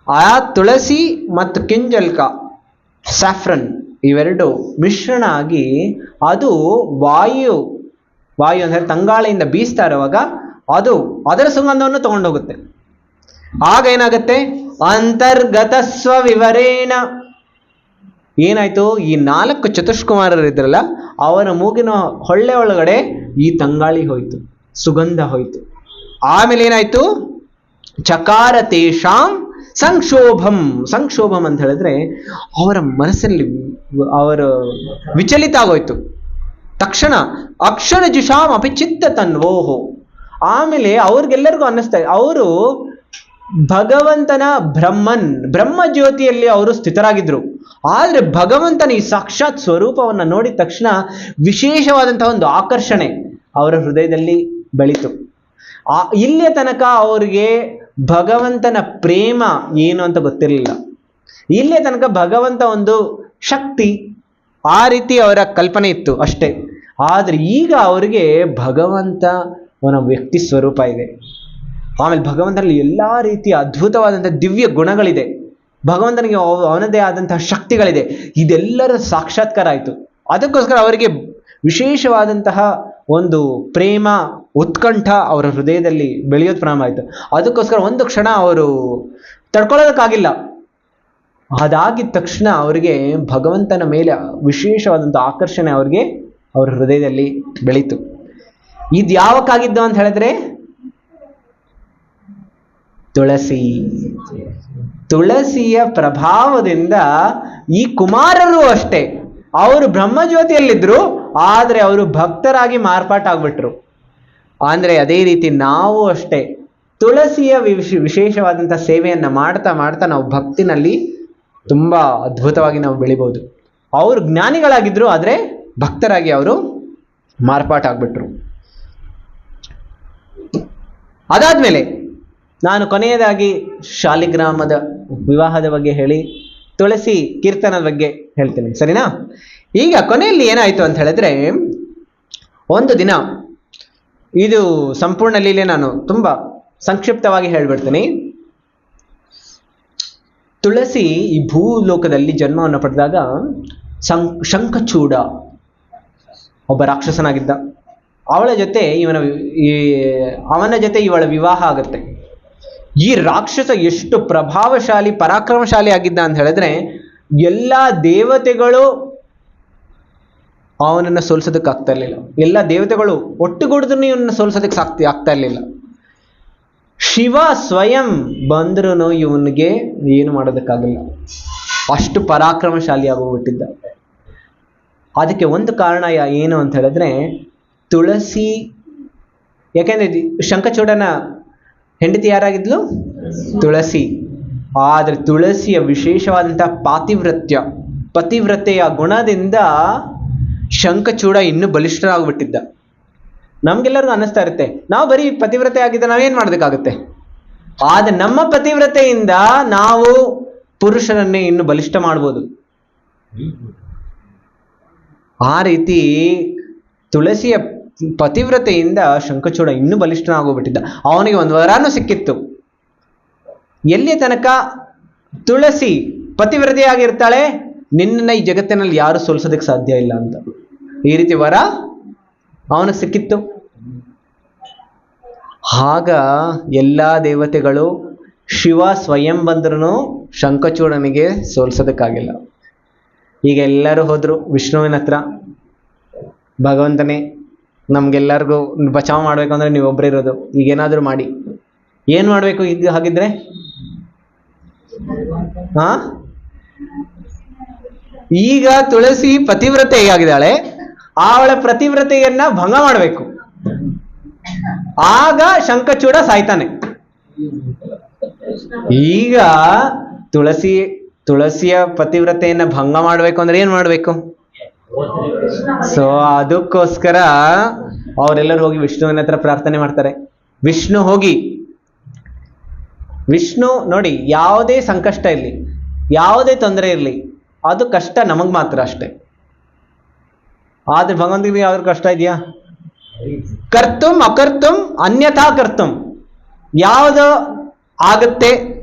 ಆ ತುಳಸಿ ಮತ್ತು ಕಿಂಜಲ್ಕ, ಸ್ಯಾಫ್ರನ್, ಇವೆರಡು ಮಿಶ್ರಣ ಆಗಿ ಅದು ವಾಯು ಅಂದರೆ ತಂಗಾಳಿಯಿಂದ ಬೀಸ್ತಾ ಇರುವಾಗ ಅದು ಅದರ ಸುಗಂಧವನ್ನು ತಗೊಂಡೋಗುತ್ತೆ. ಆಗ ಏನಾಗುತ್ತೆ? ಅಂತರ್ಗತ ಸ್ವವಿವರೇಣ. ಏನಾಯ್ತು? ಈ 4 ಚತುಷ್ಕುಮಾರರಿದ್ರಲ್ಲ, ಅವರ ಮೂಗಿನ ಹೊಳ್ಳೆ ಒಳಗಡೆ ಈ ತಂಗಾಳಿ ಹೋಯ್ತು, ಸುಗಂಧ ಹೋಯ್ತು. ಆಮೇಲೆ ಏನಾಯ್ತು? ಚಕಾರ ತೇಷಾಂ ಸಂಕ್ಷೋಭಂ. ಸಂಕ್ಷೋಭಂ ಅಂತ ಹೇಳಿದ್ರೆ ಅವರ ಮನಸ್ಸಲ್ಲಿ ಅವರ ವಿಚಲಿತ ಆಗೋಯ್ತು. ತಕ್ಷಣ ಅಕ್ಷರ ಜುಷಾಂ ಅಪಿ ಚಿತ್ತ ತನ್ವೋಹೋ. ಆಮೇಲೆ ಅವ್ರಿಗೆಲ್ಲರಿಗೂ ಅನ್ನಿಸ್ತಾ ಅವರು ಭಗವಂತನ ಬ್ರಹ್ಮ ಜ್ಯೋತಿಯಲ್ಲಿ ಅವರು ಸ್ಥಿತರಾಗಿದ್ರು. ಆದರೆ ಭಗವಂತನ ಈ ಸಾಕ್ಷಾತ್ ಸ್ವರೂಪವನ್ನು ನೋಡಿದ ತಕ್ಷಣ ವಿಶೇಷವಾದಂತಹ ಒಂದು ಆಕರ್ಷಣೆ ಅವರ ಹೃದಯದಲ್ಲಿ ಬೆಳೀತು. ಇಲ್ಲಿಯ ತನಕ ಅವರಿಗೆ ಭಗವಂತನ ಪ್ರೇಮ ಏನು ಅಂತ ಗೊತ್ತಿರಲಿಲ್ಲ. ಇಲ್ಲಿಯ ತನಕ ಭಗವಂತ ಒಂದು ಶಕ್ತಿ, ಆ ರೀತಿ ಅವರ ಕಲ್ಪನೆ ಇತ್ತು ಅಷ್ಟೇ. ಆದರೆ ಈಗ ಅವರಿಗೆ ಭಗವಂತನ ವ್ಯಕ್ತಿ ಸ್ವರೂಪ ಇದೆ. ಆಮೇಲೆ ಭಗವಂತನಲ್ಲಿ ಎಲ್ಲ ರೀತಿಯ ಅದ್ಭುತವಾದಂಥ ದಿವ್ಯ ಗುಣಗಳಿದೆ. ಭಗವಂತನಿಗೆ ಅವನದೇ ಆದಂತಹ ಶಕ್ತಿಗಳಿದೆ. ಇದೆಲ್ಲರ ಸಾಕ್ಷಾತ್ಕಾರ ಆಯಿತು. ಅದಕ್ಕೋಸ್ಕರ ಅವರಿಗೆ ವಿಶೇಷವಾದಂತಹ ಒಂದು ಪ್ರೇಮ, ಉತ್ಕಂಠ ಅವರ ಹೃದಯದಲ್ಲಿ ಬೆಳೆಯೋದು ಪ್ರಾರಂಭ ಆಯಿತು. ಅದಕ್ಕೋಸ್ಕರ ಒಂದು ಕ್ಷಣ ಅವರು ತಡ್ಕೊಳ್ಳೋದಕ್ಕಾಗಿಲ್ಲ. ಅದಾಗಿದ ತಕ್ಷಣ ಅವರಿಗೆ ಭಗವಂತನ ಮೇಲೆ ವಿಶೇಷವಾದಂಥ ಆಕರ್ಷಣೆ ಅವರ ಹೃದಯದಲ್ಲಿ ಬೆಳೀತು. ಇದು ಯಾವಕ್ಕಾಗಿದ್ದು ಅಂತ ಹೇಳಿದ್ರೆ ತುಳಸಿಯ ಪ್ರಭಾವದಿಂದ ಈ ಕುಮಾರರು ಅಷ್ಟೇ, ಅವರು ಬ್ರಹ್ಮಜ್ಯೋತಿಯಲ್ಲಿದ್ದರು, ಆದರೆ ಅವರು ಭಕ್ತರಾಗಿ ಮಾರ್ಪಾಟಾಗ್ಬಿಟ್ರು. ಅಂದರೆ ಅದೇ ರೀತಿ ನಾವು ಅಷ್ಟೇ ತುಳಸಿಯ ವಿಶೇಷವಾದಂಥ ಸೇವೆಯನ್ನು ಮಾಡ್ತಾ ಮಾಡ್ತಾ ನಾವು ಭಕ್ತಿನಲ್ಲಿ ತುಂಬ ಅದ್ಭುತವಾಗಿ ನಾವು ಬೆಳಿಬೋದು. ಅವರು ಜ್ಞಾನಿಗಳಾಗಿದ್ದರು, ಆದರೆ ಭಕ್ತರಾಗಿ ಅವರು ಮಾರ್ಪಾಟಾಗ್ಬಿಟ್ರು. ಅದಾದ್ಮೇಲೆ ನಾನು ಕೊನೆಯದಾಗಿ ಶಾಲಿಗ್ರಾಮದ ವಿವಾಹದ ಬಗ್ಗೆ ಹೇಳಿ ತುಳಸಿ ಕೀರ್ತನದ ಬಗ್ಗೆ ಹೇಳ್ತೀನಿ, ಸರಿನಾ? ಈಗ ಕೊನೆಯಲ್ಲಿ ಏನಾಯಿತು ಅಂತ ಹೇಳಿದ್ರೆ, ಒಂದು ದಿನ, ಇದು ಸಂಪೂರ್ಣ ಲೀಲೆ ನಾನು ತುಂಬ ಸಂಕ್ಷಿಪ್ತವಾಗಿ ಹೇಳ್ಬಿಡ್ತೀನಿ. ತುಳಸಿ ಈ ಭೂಲೋಕದಲ್ಲಿ ಜನ್ಮವನ್ನು ಪಡೆದಾಗ ಶಂಖಚೂಡ ಒಬ್ಬ ರಾಕ್ಷಸನಾಗಿದ್ದ. ಅವನ ಜೊತೆ ಇವಳ ವಿವಾಹ ಆಗುತ್ತೆ. ಈ ರಾಕ್ಷಸ ಎಷ್ಟು ಪ್ರಭಾವಶಾಲಿ, ಪರಾಕ್ರಮಶಾಲಿ ಆಗಿದ್ದ ಅಂತ ಹೇಳಿದ್ರೆ, ಎಲ್ಲ ದೇವತೆಗಳು ಅವನನ್ನು ಸೋಲ್ಸೋದಕ್ಕೆ ಆಗ್ತಾ ಇರಲಿಲ್ಲ. ಎಲ್ಲ ದೇವತೆಗಳು ಒಟ್ಟುಗೂಡಿದ್ರು ಇವನನ್ನು ಸೋಲ್ಸೋದಕ್ಕೆ ಆಗ್ತಾ ಇರಲಿಲ್ಲ. ಶಿವ ಸ್ವಯಂ ಬಂದ್ರೂ ಇವನಿಗೆ ಏನು ಮಾಡೋದಕ್ಕಾಗಲ್ಲ, ಅಷ್ಟು ಪರಾಕ್ರಮಶಾಲಿ ಆಗೋಗ್ಬಿಟ್ಟಿದ್ದ. ಅದಕ್ಕೆ ಒಂದು ಕಾರಣ ಏನು ಅಂತ ಹೇಳಿದ್ರೆ ತುಳಸಿ. ಯಾಕೆಂದ್ರೆ ಶಂಖಚೂಡನ ಹೆಂಡತಿ ಯಾರಾಗಿದ್ಲು? ತುಳಸಿ. ಆದರೆ ತುಳಸಿಯ ವಿಶೇಷವಾದಂತಹ ಪತಿವ್ರತೆಯ ಗುಣದಿಂದ ಶಂಖಚೂಡ ಇನ್ನೂ ಬಲಿಷ್ಠನಾಗ್ಬಿಟ್ಟಿದ್ದ. ನಮ್ಗೆಲ್ಲರಿಗೂ ಅನ್ನಿಸ್ತಾ ಇರುತ್ತೆ, ನಾವು ಬರೀ ಪತಿವ್ರತೆ ಆಗಿದ್ದ ನಾವೇನ್ ಮಾಡೋದಕ್ಕಾಗುತ್ತೆ, ಆದ್ರೆ ನಮ್ಮ ಪತಿವ್ರತೆಯಿಂದ ನಾವು ಪುರುಷನನ್ನೇ ಇನ್ನು ಬಲಿಷ್ಠ ಮಾಡ್ಬೋದು. ಆ ರೀತಿ ತುಳಸಿಯ ಪತಿವ್ರತೆಯಿಂದ ಶಂಖಚೂಡ ಇನ್ನೂ ಬಲಿಷ್ಠನಾಗೋಗ್ಬಿಟ್ಟಿದ್ದ. ಅವನಿಗೆ ಒಂದು ವರಾನು ಸಿಕ್ಕಿತ್ತು. ಎಲ್ಲಿ ತನಕ ತುಳಸಿ ಪತಿವ್ರತೆಯಾಗಿರ್ತಾಳೆ, ನಿನ್ನ ಈ ಜಗತ್ತಿನಲ್ಲಿ ಯಾರು ಸೋಲಿಸೋದಕ್ಕೆ ಸಾಧ್ಯ ಇಲ್ಲ ಅಂತ, ಈ ರೀತಿ ವರ ಅವನಿಗೆ ಸಿಕ್ಕಿತ್ತು. ಆಗ ಎಲ್ಲ ದೇವತೆಗಳು ಶಿವ ಸ್ವಯಂ ಬಂದ್ರೂ ಶಂಖಚೂಡನಿಗೆ ಸೋಲ್ಸೋದಕ್ಕಾಗಿಲ್ಲ. ಈಗ ಎಲ್ಲರೂ ಹೋದ್ರು ವಿಷ್ಣುವಿನ ಹತ್ರ, ಭಗವಂತನೇ ನಮ್ಗೆಲ್ಲರಿಗೂ ಬಚಾವ್ ಮಾಡ್ಬೇಕು ಅಂದ್ರೆ ನೀವೊಬ್ಬರೇ ಇರೋದು, ಈಗೇನಾದ್ರೂ ಮಾಡಿ. ಏನ್ ಮಾಡ್ಬೇಕು ಈಗ ಹಾಗಿದ್ರೆ? ಈಗ ತುಳಸಿ ಪತಿವ್ರತೆ ಹೇಗಾಗಿದ್ದಾಳೆ, ಅವಳ ಪತಿವ್ರತೆಯನ್ನ ಭಂಗ ಮಾಡಬೇಕು. ಆಗ ಶಂಖಚೂಡ ಸಾಯ್ತಾನೆ. ಈಗ ತುಳಸಿಯ ಪತಿವ್ರತೆಯನ್ನ ಭಂಗ ಮಾಡ್ಬೇಕು ಅಂದ್ರೆ ಏನ್ ಮಾಡ್ಬೇಕು? ಸೊ ಅದಕ್ಕೋಸ್ಕರ ಅವರೆಲ್ಲರೂ ಹೋಗಿ ವಿಷ್ಣುವಿನ ಹತ್ರ ಪ್ರಾರ್ಥನೆ ಮಾಡ್ತಾರೆ. ವಿಷ್ಣು ನೋಡಿ, ಯಾವುದೇ ಸಂಕಷ್ಟ ಇರಲಿ, ಯಾವುದೇ ತೊಂದರೆ ಇರಲಿ, ಅದು ಕಷ್ಟ ನಮಗ್ ಮಾತ್ರ ಅಷ್ಟೇ. ಆದ್ರೆ ಭಗವಂತನಿಗೆ ಯಾವ್ದು ಕಷ್ಟ ಇದೆಯಾ? ಕರ್ತುಂ ಅಕರ್ತುಂ ಅನ್ಯಥಾ ಕರ್ತುಂ. ಯಾವುದು ಆಗುತ್ತೆ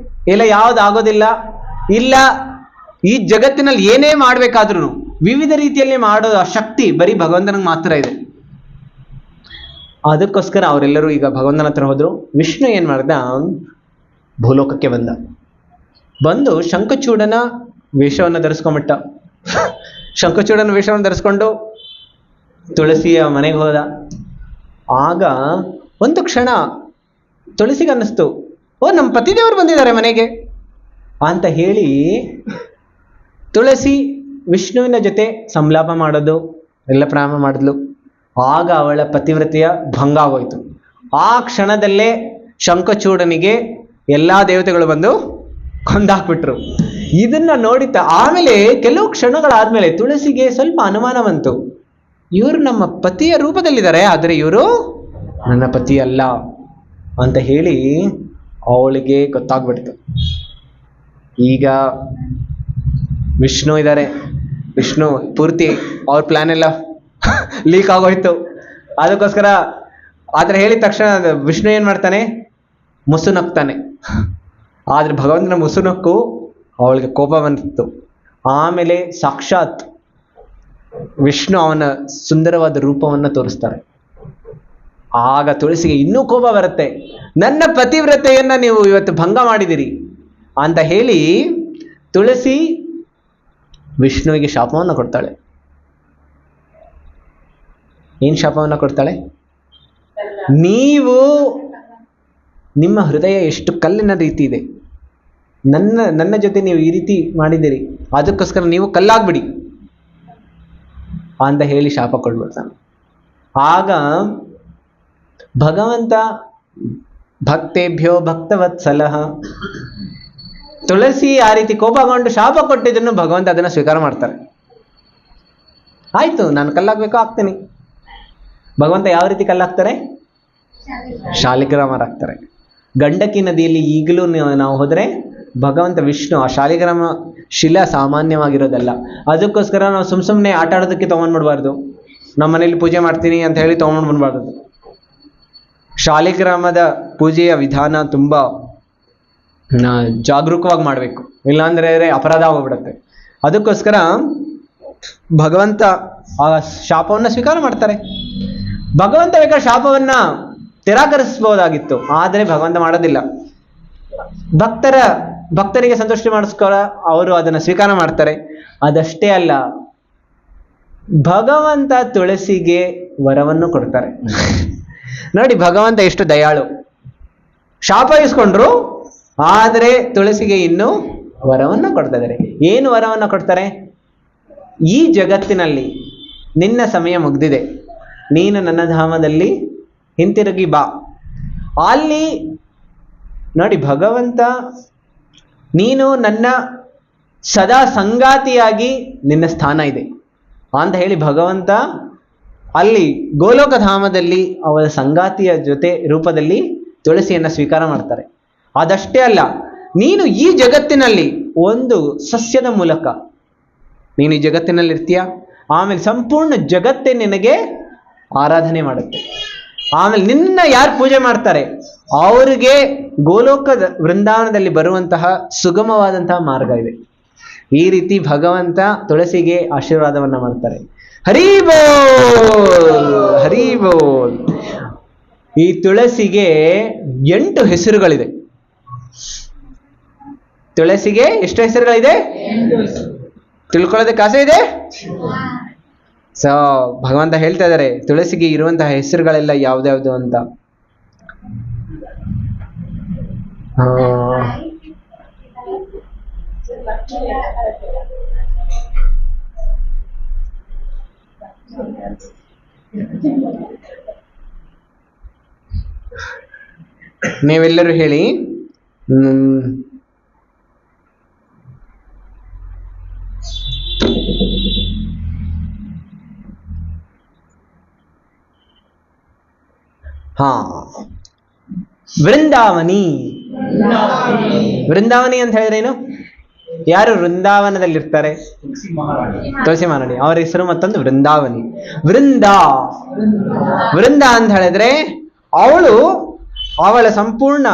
ಇಲ್ಲ ಯಾವ್ದು ಆಗೋದಿಲ್ಲ, ಇಲ್ಲ ಈ ಜಗತ್ತಿನಲ್ಲಿ ಏನೇ ಮಾಡ್ಬೇಕಾದ್ರೂ ವಿವಿಧ ರೀತಿಯಲ್ಲಿ ಮಾಡೋ ಶಕ್ತಿ ಬರೀ ಭಗವಂತನಿಗೆ ಮಾತ್ರ ಇದೆ. ಅದಕ್ಕೋಸ್ಕರ ಅವರೆಲ್ಲರೂ ಈಗ ಭಗವಂತನ ಹತ್ರ ಹೋದ್ರು. ವಿಷ್ಣು ಏನ್ ಮಾಡ್ದ, ಭೂಲೋಕಕ್ಕೆ ಬಂದು ಶಂಖಚೂಡನ ವೇಷವನ್ನು ಧರಿಸ್ಕೊಂಡ್ಬಿಟ್ಟ. ಶಂಖಚೂಡನ ವೇಷವನ್ನು ಧರಿಸ್ಕೊಂಡು ತುಳಸಿಯ ಮನೆಗೆ ಹೋದ. ಆಗ ಒಂದು ಕ್ಷಣ ತುಳಸಿಗೆ ಅನ್ನಿಸ್ತು, ಓ ನಮ್ಮ ಪತಿದೇವರು ಬಂದಿದ್ದಾರೆ ಮನೆಗೆ ಅಂತ ಹೇಳಿ ತುಳಸಿ ವಿಷ್ಣುವಿನ ಜೊತೆ ಸಂಲಾಪ ಮಾಡೋದು ಎಲ್ಲ ಪ್ರಾರಂಭ ಮಾಡಿದ್ಲು. ಆಗ ಅವಳ ಪತಿವ್ರತೆಯ ಭಂಗ ಆಗೋಯ್ತು. ಆ ಕ್ಷಣದಲ್ಲೇ ಶಂಖಚೂಡನಿಗೆ ಎಲ್ಲಾ ದೇವತೆಗಳು ಬಂದು ಕೊಂದಾಕ್ಬಿಟ್ರು. ಇದನ್ನ ನೋಡಿತ ಆಮೇಲೆ ಕೆಲವು ಕ್ಷಣಗಳಾದ್ಮೇಲೆ ತುಳಸಿಗೆ ಸ್ವಲ್ಪ ಅನುಮಾನ ಬಂತು, ಇವರು ನಮ್ಮ ಪತಿಯ ರೂಪದಲ್ಲಿದ್ದಾರೆ, ಆದರೆ ಇವರು ನನ್ನ ಪತಿ ಅಲ್ಲ ಅಂತ ಹೇಳಿ ಅವಳಿಗೆ ಗೊತ್ತಾಗ್ಬಿಡ್ತು. ಈಗ ವಿಷ್ಣು ಇದ್ದಾರೆ, ವಿಷ್ಣು ಪೂರ್ತಿ ಅವ್ರ ಪ್ಲಾನ್ ಎಲ್ಲ ಲೀಕ್ ಆಗೋಯ್ತು. ಅದಕ್ಕೋಸ್ಕರ ಆದ್ರೆ ಹೇಳಿದ ತಕ್ಷಣ ವಿಷ್ಣು ಏನ್ ಮಾಡ್ತಾನೆ, ಮುಸುನಕ್ತಾನೆ. ಆದ್ರೆ ಭಗವಂತನ ಮುಸುನಕ್ಕು ಅವಳಿಗೆ ಕೋಪ ಬಂದಿತ್ತು. ಆಮೇಲೆ ಸಾಕ್ಷಾತ್ ವಿಷ್ಣು ಅವನ ಸುಂದರವಾದ ರೂಪವನ್ನು ತೋರಿಸ್ತಾರೆ. ಆಗ ತುಳಸಿಗೆ ಇನ್ನೂ ಕೋಪ ಬರುತ್ತೆ, ನನ್ನ ಪತಿವ್ರತೆಯನ್ನ ನೀವು ಇವತ್ತು ಭಂಗ ಮಾಡಿದಿರಿ ಅಂತ ಹೇಳಿ ತುಳಸಿ ವಿಷ್ಣುವಿಗೆ ಶಾಪವನ್ನು ಕೊಡ್ತಾಳೆ. ಏನ್ ಶಾಪವನ್ನು ಕೊಡ್ತಾಳೆ? ನಿಮ್ಮ ಹೃದಯ ಎಷ್ಟು ಕಲ್ಲಿನ ರೀತಿ ಇದೆ, ನನ್ನ ಜೊತೆ ನೀವು ಈ ರೀತಿ ಮಾಡಿದ್ದೀರಿ, ಅದಕ್ಕೋಸ್ಕರ ನೀವು ಕಲ್ಲಾಗ್ಬಿಡಿ ಅಂತ ಹೇಳಿ ಶಾಪ ಕೊಡ್ಬಿಡ್ತಾನೆ. ಆಗ ಭಗವಂತ ಭಕ್ತೇಭ್ಯೋ ಭಕ್ತವತ್ಸಲಃ, ತುಳಸಿ ಆ ರೀತಿ ಕೋಪಗೊಂಡು ಶಾಪ ಕೊಟ್ಟಿದ್ದನ್ನು ಭಗವಂತ ಅದನ್ನು ಸ್ವೀಕಾರ ಮಾಡ್ತಾರೆ. ಆಯ್ತು, ನಾನು ಕಲ್ಲಾಗ್ಬೇಕು, ಆಗ್ತೀನಿ. ಭಗವಂತ ಯಾವ ರೀತಿ ಕಲ್ಲಾಗ್ತಾರೆ? ಶಾಲಿಗ್ರಾಮರಾಗ್ತಾರೆ. ಗಂಡಕಿ ನದಿಯಲ್ಲಿ ಈಗಲೂ ನಾವು ಹೋದ್ರೆ ಭಗವಂತ ವಿಷ್ಣು ಆ ಶಾಲಿಗ್ರಾಮ ಶಿಲಾ ಸಾಮಾನ್ಯವಾಗಿರೋದಲ್ಲ. ಅದಕ್ಕೋಸ್ಕರ ನಾವು ಸುಮ್ಮನೆ ಆಟ ಆಡೋದಕ್ಕೆ ತಗೊಂಡ್ಬಿಡ್ಬಾರ್ದು. ನಮ್ಮ ಮನೇಲಿ ಪೂಜೆ ಮಾಡ್ತೀನಿ ಅಂತ ಹೇಳಿ ತಗೊಂಡ್ಬಿಡ್ಬಾರ್ದು. ಶಾಲಿಗ್ರಾಮದ ಪೂಜೆಯ ವಿಧಾನ ತುಂಬಾ ಜಾಗರೂಕವಾಗಿ ಮಾಡಬೇಕು, ಇಲ್ಲಾಂದ್ರೆ ಅಪರಾಧ ಆಗೋಗ್ಬಿಡುತ್ತೆ. ಅದಕ್ಕೋಸ್ಕರ ಭಗವಂತ ಆ ಶಾಪವನ್ನು ಸ್ವೀಕಾರ ಮಾಡ್ತಾರೆ. ಭಗವಂತ ಬೇಕಾದ ಶಾಪವನ್ನ ತಿರಸ್ಕರಿಸಬಹುದಾಗಿತ್ತು, ಆದರೆ ಭಗವಂತ ಮಾಡೋದಿಲ್ಲ. ಭಕ್ತರಿಗೆ ಸಂತುಷ್ಟಿ ಮಾಡಿಸ್ಕೊಳ ಅವರು ಅದನ್ನು ಸ್ವೀಕಾರ ಮಾಡ್ತಾರೆ. ಅದಷ್ಟೇ ಅಲ್ಲ, ಭಗವಂತ ತುಳಸಿಗೆ ವರವನ್ನು ಕೊಡ್ತಾರೆ. ನೋಡಿ ಭಗವಂತ ಎಷ್ಟು ದಯಾಳು. ಶಾಪ ಇಸ್ಕೊಂಡ್ರು, ಆದರೆ ತುಳಸಿಗೆ ಇನ್ನೂ ವರವನ್ನು ಕೊಡ್ತಾ ಇದ್ದಾರೆ. ಏನು ವರವನ್ನು ಕೊಡ್ತಾರೆ? ಈ ಜಗತ್ತಿನಲ್ಲಿ ನಿನ್ನ ಸಮಯ ಮುಗ್ದಿದೆ, ನೀನು ನನ್ನ ಧಾಮದಲ್ಲಿ ಹಿಂತಿರುಗಿ ಬಾ. ಅಲ್ಲಿ ನೋಡಿ ಭಗವಂತ, ನೀನು ನನ್ನ ಸದಾ ಸಂಗಾತಿಯಾಗಿ ನಿನ್ನ ಸ್ಥಾನ ಇದೆ ಅಂತ ಹೇಳಿ ಭಗವಂತ ಅಲ್ಲಿ ಗೋಲೋಕ ಧಾಮದಲ್ಲಿ ಅವರ ಸಂಗಾತಿಯ ಜೊತೆ ರೂಪದಲ್ಲಿ ತುಳಸಿಯನ್ನು ಸ್ವೀಕಾರ ಮಾಡ್ತಾರೆ. ಅದಷ್ಟೇ ಅಲ್ಲ, ನೀನು ಈ ಜಗತ್ತಿನಲ್ಲಿ ಒಂದು ಸಸ್ಯದ ಮೂಲಕ ನೀನು ಈ ಜಗತ್ತಿನಲ್ಲಿ ಇರ್ತೀಯ. ಆಮೇಲೆ ಸಂಪೂರ್ಣ ಜಗತ್ತೇ ನಿನಗೆ ಆರಾಧನೆ ಮಾಡುತ್ತೆ. ಆಮೇಲೆ ನಿನ್ನ ಯಾರು ಪೂಜೆ ಮಾಡ್ತಾರೆ ಅವರಿಗೆ ಗೋಲೋಕದ ವೃಂದಾವನದಲ್ಲಿ ಬರುವಂತಹ ಸುಗಮವಾದಂತಹ ಮಾರ್ಗ ಇದೆ. ಈ ರೀತಿ ಭಗವಂತ ತುಳಸಿಗೆ ಆಶೀರ್ವಾದವನ್ನ ಮಾಡ್ತಾರೆ. ಹರಿ ಬೋಲ್, ಹರಿ ಬೋಲ್. ಈ ತುಳಸಿಗೆ 8 ಹೆಸರುಗಳಿದೆ. ತುಳಸಿಗೆ ಎಷ್ಟು ಹೆಸರುಗಳಿದೆ ತಿಳ್ಕೊಳ್ಳೋದಕ್ಕೆ ಆಸೆ ಇದೆ. ಸೊ ಭಗವಂತ ಹೇಳ್ತಾ ಇದ್ದಾರೆ ತುಳಸಿಗೆ ಇರುವಂತಹ ಹೆಸರುಗಳೆಲ್ಲ ಯಾವ್ದ್ಯಾವ್ದು ಅಂತ. ನೀವೆಲ್ಲರೂ ಹೇಳಿ. ಹಾ, ವೃಂದಾವನಿ. ವೃಂದಾವನಿ ಅಂತ ಹೇಳಿದ್ರೆ ಏನು? ಯಾರು ವೃಂದಾವನದಲ್ಲಿರ್ತಾರೆ? ತುಳಸಿ ಮಹಾರಾಣಿ, ಅವರ ಹೆಸರು ಮತ್ತೊಂದು ವೃಂದಾವನಿ. ವೃಂದ ಅಂತ ಹೇಳಿದ್ರೆ ಅವಳ ಸಂಪೂರ್ಣ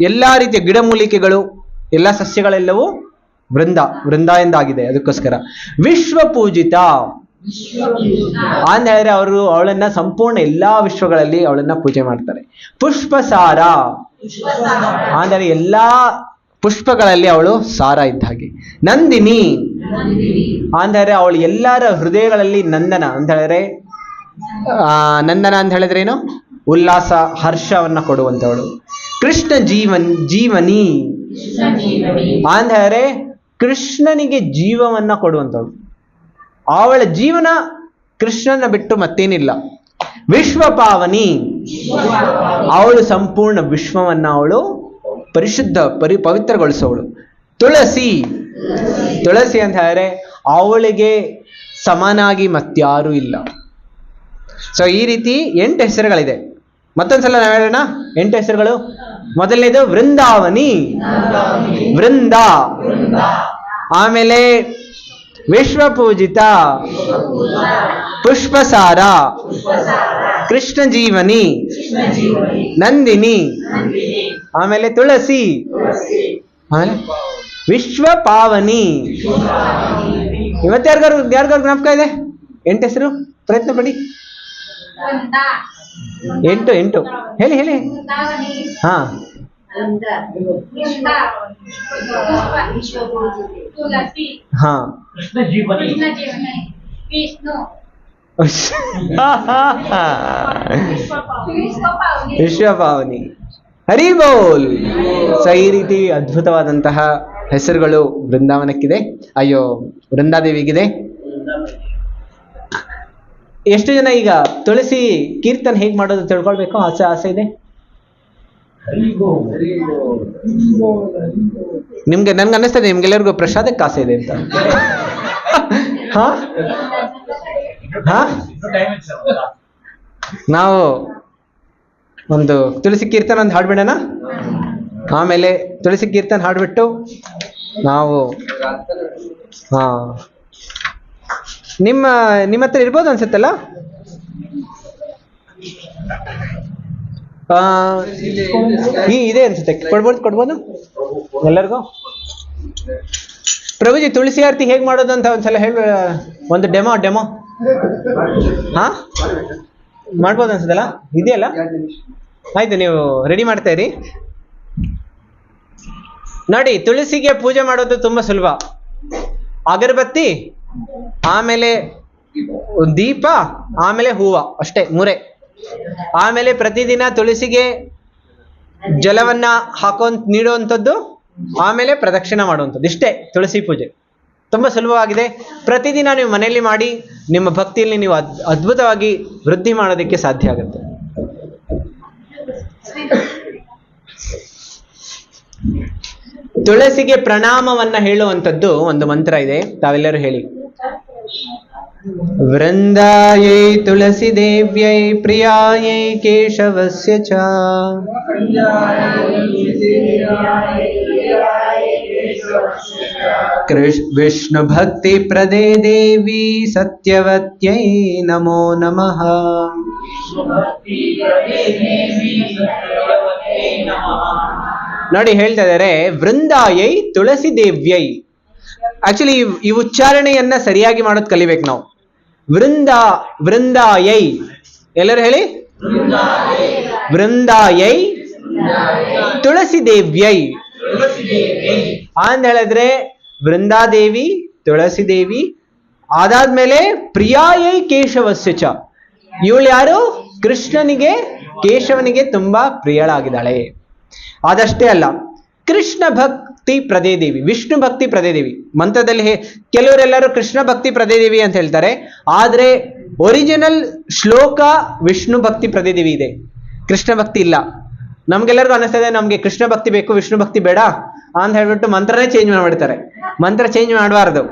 ಎಲ್ಲಾ ರೀತಿಯ ಗಿಡಮೂಲಿಕೆಗಳು, ಎಲ್ಲ ಸಸ್ಯಗಳೆಲ್ಲವೂ ವೃಂದ ಎಂದಾಗಿದೆ. ಅದಕ್ಕೋಸ್ಕರ ವಿಶ್ವ ಪೂಜಿತ ಅಂತ ಹೇಳಿದ್ರೆ ಅವಳನ್ನ ಸಂಪೂರ್ಣ ಎಲ್ಲಾ ವಿಶ್ವಗಳಲ್ಲಿ ಅವಳನ್ನ ಪೂಜೆ ಮಾಡ್ತಾರೆ. ಪುಷ್ಪಸಾರ ಅಂದರೆ ಎಲ್ಲಾ ಪುಷ್ಪಗಳಲ್ಲಿ ಅವಳು ಸಾರ ಇದ್ದ ಹಾಗೆ. ನಂದಿನಿ ಅಂದರೆ ಅವಳು ಎಲ್ಲರ ಹೃದಯಗಳಲ್ಲಿ ನಂದನ ಅಂತ ಹೇಳಿದ್ರೆ, ನಂದನ ಅಂತ ಹೇಳಿದ್ರೆ ಏನು? ಉಲ್ಲಾಸ, ಹರ್ಷವನ್ನ ಕೊಡುವಂತವಳು. ಕೃಷ್ಣ ಜೀವನಿ ಅಂತ ಹೇಳಿದ್ರೆ ಕೃಷ್ಣನಿಗೆ ಜೀವವನ್ನ ಕೊಡುವಂತವಳು. ಅವಳ ಜೀವನ ಕೃಷ್ಣನ ಬಿಟ್ಟು ಮತ್ತೇನಿಲ್ಲ. ವಿಶ್ವಪಾವನಿ, ಅವಳು ಸಂಪೂರ್ಣ ವಿಶ್ವವನ್ನ ಅವಳು ಪರಿಶುದ್ಧ ಪವಿತ್ರಗೊಳಿಸೋವಳು. ತುಳಸಿ ಅಂತ ಹೇಳಿದ್ರೆ ಅವಳಿಗೆ ಸಮನಾಗಿ ಮತ್ಯಾರೂ ಇಲ್ಲ. ಸೊ ಈ ರೀತಿ 8 ಹೆಸರುಗಳಿದೆ. ಮತ್ತೊಂದ್ಸಲ ನಾವು ಹೇಳೋಣ 8 ಹೆಸರುಗಳು. ಮೊದಲನೇದು ವೃಂದಾವನಿ, ವೃಂದ. ಆಮೇಲೆ ವಿಶ್ವಪೂಜಿತ, ಪುಷ್ಪಸಾರ, ಕೃಷ್ಣ ಜೀವನಿ, ನಂದಿನಿ, ಆಮೇಲೆ ತುಳಸಿ, ಆಮೇಲೆ ವಿಶ್ವಪಾವನಿ. ಇವತ್ತು ಯಾರಿಗಾರು ಜ್ಞಾಪಕ ಇದೆ 8 ಹೆಸರು? ಪ್ರಯತ್ನ ಪಡಿ. 8 ಹೇಳಿ. ಹಾ, ಹಾ, ವಿಶ್ವಪಾವನಿ. ಹರಿ ಬೋಲ್. ಸೊ ಈ ರೀತಿ ಅದ್ಭುತವಾದಂತಹ ಹೆಸರುಗಳು ಬೃಂದಾವನಕ್ಕಿದೆ, ವೃಂದಾದೇವಿಗಿದೆ. ಎಷ್ಟು ಜನ ಈಗ ತುಳಸಿ ಕೀರ್ತನ ಹೇಗ್ ಮಾಡೋದು ತಿಳ್ಕೊಳ್ಬೇಕು ಆಸೆ ಇದೆ? ನನ್ಗೆ ಅನ್ನಿಸ್ತದೆ ನಿಮ್ಗೆಲ್ಲರಿಗೂ ಪ್ರಸಾದಕ್ಕೆ ಆಸೆ ಇದೆ ಅಂತ. ನಾವು ಒಂದು ತುಳಸಿ ಕೀರ್ತನ ಒಂದು ಹಾಡ್ಬಿಡೋಣ. ಆಮೇಲೆ ತುಳಸಿ ಕೀರ್ತನ ಹಾಡ್ಬಿಟ್ಟು ನಾವು ನಿಮ್ಮ ಹತ್ರ ಇರ್ಬೋದು ಅನ್ಸುತ್ತಲ್ಲ. ಇದೆ ಅನ್ಸುತ್ತೆ. ಕೊಡ್ಬೋದು ಎಲ್ಲರಿಗೂ. ಪ್ರಭುಜಿ ತುಳಸಿ ಆರತಿ ಹೇಗ್ ಮಾಡೋದು ಅಂತ ಒಂದ್ಸಲ ಹೇಳ, ಒಂದು ಡೆಮೋ ಹಾ ಮಾಡ್ಬೋದು ಅನ್ಸುತ್ತಲ್ಲ. ಇದೆಯಲ್ಲ, ಆಯ್ತು ನೀವು ರೆಡಿ ಮಾಡ್ತಾ ಇರಿ. ನೋಡಿ, ತುಳಸಿಗೆ ಪೂಜೆ ಮಾಡೋದು ತುಂಬಾ ಸುಲಭ. ಅಗರಬತ್ತಿ, ಆಮೇಲೆ ದೀಪ, ಆಮೇಲೆ ಹೂವ, ಅಷ್ಟೇ ಮೂರೇ. ಆಮೇಲೆ ಪ್ರತಿದಿನ ತುಳಸಿಗೆ ಜಲವನ್ನ ನೀಡುವಂಥದ್ದು, ಆಮೇಲೆ ಪ್ರದಕ್ಷಿಣ ಮಾಡುವಂಥದ್ದು, ಇಷ್ಟೇ ತುಳಸಿ ಪೂಜೆ. ತುಂಬ ಸುಲಭವಾಗಿದೆ. ಪ್ರತಿದಿನ ನೀವು ಮನೆಯಲ್ಲಿ ಮಾಡಿ ನಿಮ್ಮ ಭಕ್ತಿಯಲ್ಲಿ ನೀವು ಅದ್ಭುತವಾಗಿ ವೃದ್ಧಿ ಮಾಡೋದಕ್ಕೆ ಸಾಧ್ಯ ಆಗುತ್ತೆ. ತುಳಸಿಗೆ ಪ್ರಣಾಮವನ್ನ ಹೇಳುವಂಥದ್ದು ಒಂದು ಮಂತ್ರ ಇದೆ, ತಾವೆಲ್ಲರೂ ಹೇಳಿ. ವೃಂದಾಯೈ ತುಳಸಿ ದೇವ್ಯೈ ಪ್ರಿಯಾಯೈ ಕೇಶವಸ್ಯ ಚ ವಿಷ್ಣು ಭಕ್ತಿ ಪ್ರದೇ ದೇವಿ ಸತ್ಯವತ್ಯೈ ನಮೋ ನಮಃ. ನೋಡಿ ಹೇಳ್ತಾ ಇದ್ದಾರೆ, ವೃಂದಾಯೈ ತುಳಸಿ ದೇವ್ಯೈ. ಆಕ್ಚುಲಿ ಈ ಉಚ್ಚಾರಣೆಯನ್ನ ಸರಿಯಾಗಿ ಮಾಡೋದು ಕಲಿಬೇಕು ನಾವು. ವೃಂದಾಯೈ, ಎಲ್ಲರೂ ಹೇಳಿ. ವೃಂದಾಯೈ ತುಳಸಿ ದೇವ್ಯೈ ಅಂತ ಹೇಳಿದ್ರೆ ವೃಂದಾದೇವಿ, ತುಳಸಿ ದೇವಿ, ಅದಾದ್ಮೇಲೆ ಪ್ರಿಯಾಯೈ ಕೇಶವಸ್ಯ ಚ. ಇವಳು ಯಾರು? ಕೃಷ್ಣನಿಗೆ, ಕೇಶವನಿಗೆ ತುಂಬಾ ಪ್ರಿಯಳಾಗಿದ್ದಾಳೆ. ಅದಷ್ಟೇ ಅಲ್ಲ, ಕೃಷ್ಣ ಭಕ್ತಿ ಪ್ರದೇ ದೇವಿ, ವಿಷ್ಣು ಭಕ್ತಿ ಪ್ರದೇ ದೇವಿ. ಮಂತ್ರದಲ್ಲಿ ಕೆಲವರೆಲ್ಲರೂ ಕೃಷ್ಣ ಭಕ್ತಿ ಪ್ರದೇ ದೇವಿ ಅಂತ ಹೇಳ್ತಾರೆ, ಆದ್ರೆ ಒರಿಜಿನಲ್ ಶ್ಲೋಕ ವಿಷ್ಣು ಭಕ್ತಿ ಪ್ರದೇ ದೇವಿ ಇದೆ, ಕೃಷ್ಣ ಭಕ್ತಿ ಇಲ್ಲ. ನಮ್ಗೆಲ್ಲರಿಗೂ ಅನಿಸ್ತಾ ಇದೆ ನಮ್ಗೆ ಕೃಷ್ಣ ಭಕ್ತಿ ಬೇಕು, ವಿಷ್ಣು ಭಕ್ತಿ ಬೇಡ ಅಂತ ಹೇಳ್ಬಿಟ್ಟು ಮಂತ್ರನೇ ಚೇಂಜ್ ಮಾಡ್ಬಿಡ್ತಾರೆ. ಮಂತ್ರ ಚೇಂಜ್ ಮಾಡಬಾರ್ದು.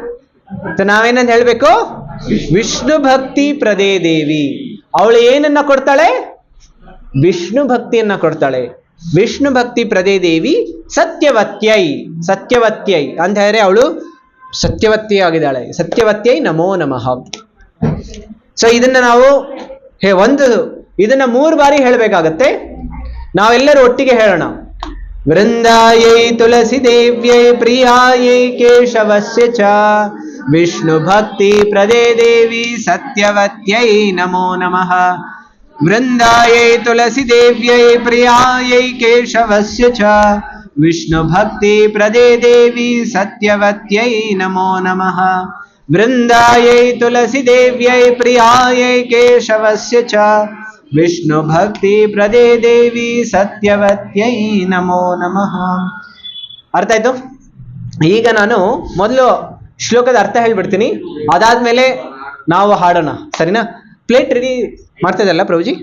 ನಾವೇನಂತ ಹೇಳ್ಬೇಕು? ವಿಷ್ಣು ಭಕ್ತಿ ಪ್ರದೇ ದೇವಿ. ಅವಳು ಏನನ್ನ ಕೊಡ್ತಾಳೆ? ವಿಷ್ಣು ಭಕ್ತಿಯನ್ನ ಕೊಡ್ತಾಳೆ. ವಿಷ್ಣು ಭಕ್ತಿ ಪ್ರದೇ ದೇವಿ ಸತ್ಯವತ್ಯೈ. ಸತ್ಯವತ್ಯೈ ಅಂತ ಹೇಳಿದ್ರೆ ಅವಳು ಸತ್ಯವತ್ಯೈ ಆಗಿದ್ದಾಳೆ. ಸತ್ಯವತ್ಯೈ ನಮೋ ನಮಃ. ಸೊ ಇದನ್ನ ನಾವು ಇದನ್ನ 3 ಬಾರಿ ಹೇಳಬೇಕಾಗತ್ತೆ. ನಾವೆಲ್ಲರೂ ಒಟ್ಟಿಗೆ ಹೇಳೋಣ. ವೃಂದಾಯೈ ತುಳಸಿ ದೇವ್ಯೈ ಪ್ರಿಯಾಯೈ ಕೇಶವಸ್ಯ ಚ ವಿಷ್ಣು ಭಕ್ತಿ ಪ್ರದೇ ದೇವಿ ಸತ್ಯವತ್ಯೈ ನಮೋ ನಮಃ. ವೃಂದಾಯೈ ತುಳಸಿ ದೇವ್ಯೈ ಪ್ರಿಯಾಯೈ ಕೇಶವಸ್ಯ ಚ ವಿಷ್ಣು ಭಕ್ತಿ ಪ್ರದೇ ದೇವಿ ಸತ್ಯವತ್ಯೈ ನಮೋ ನಮಃ. ವೃಂದಾಯೈ ತುಳಸಿ ದೇವ್ಯೈ ಪ್ರಿಯಾಯೈ ಕೇಶವಸ್ಯ ಚ ವಿಷ್ಣು ಭಕ್ತಿ ಪ್ರದೇ ದೇವಿ ಸತ್ಯವತ್ಯೈ ನಮೋ ನಮಃ. ಅರ್ಥ ಆಯ್ತು? ಈಗ ನಾನು ಮೊದಲು ಶ್ಲೋಕದ ಅರ್ಥ ಹೇಳ್ಬಿಡ್ತೀನಿ, ಅದಾದ್ಮೇಲೆ ನಾವು ಹಾಡೋಣ, ಸರಿನಾ? ಪ್ಲೇಟ್ ರೆಡಿ ಮಾಡ್ತಾ ಇದಲ್ಲ ಪ್ರಭುಜಿ?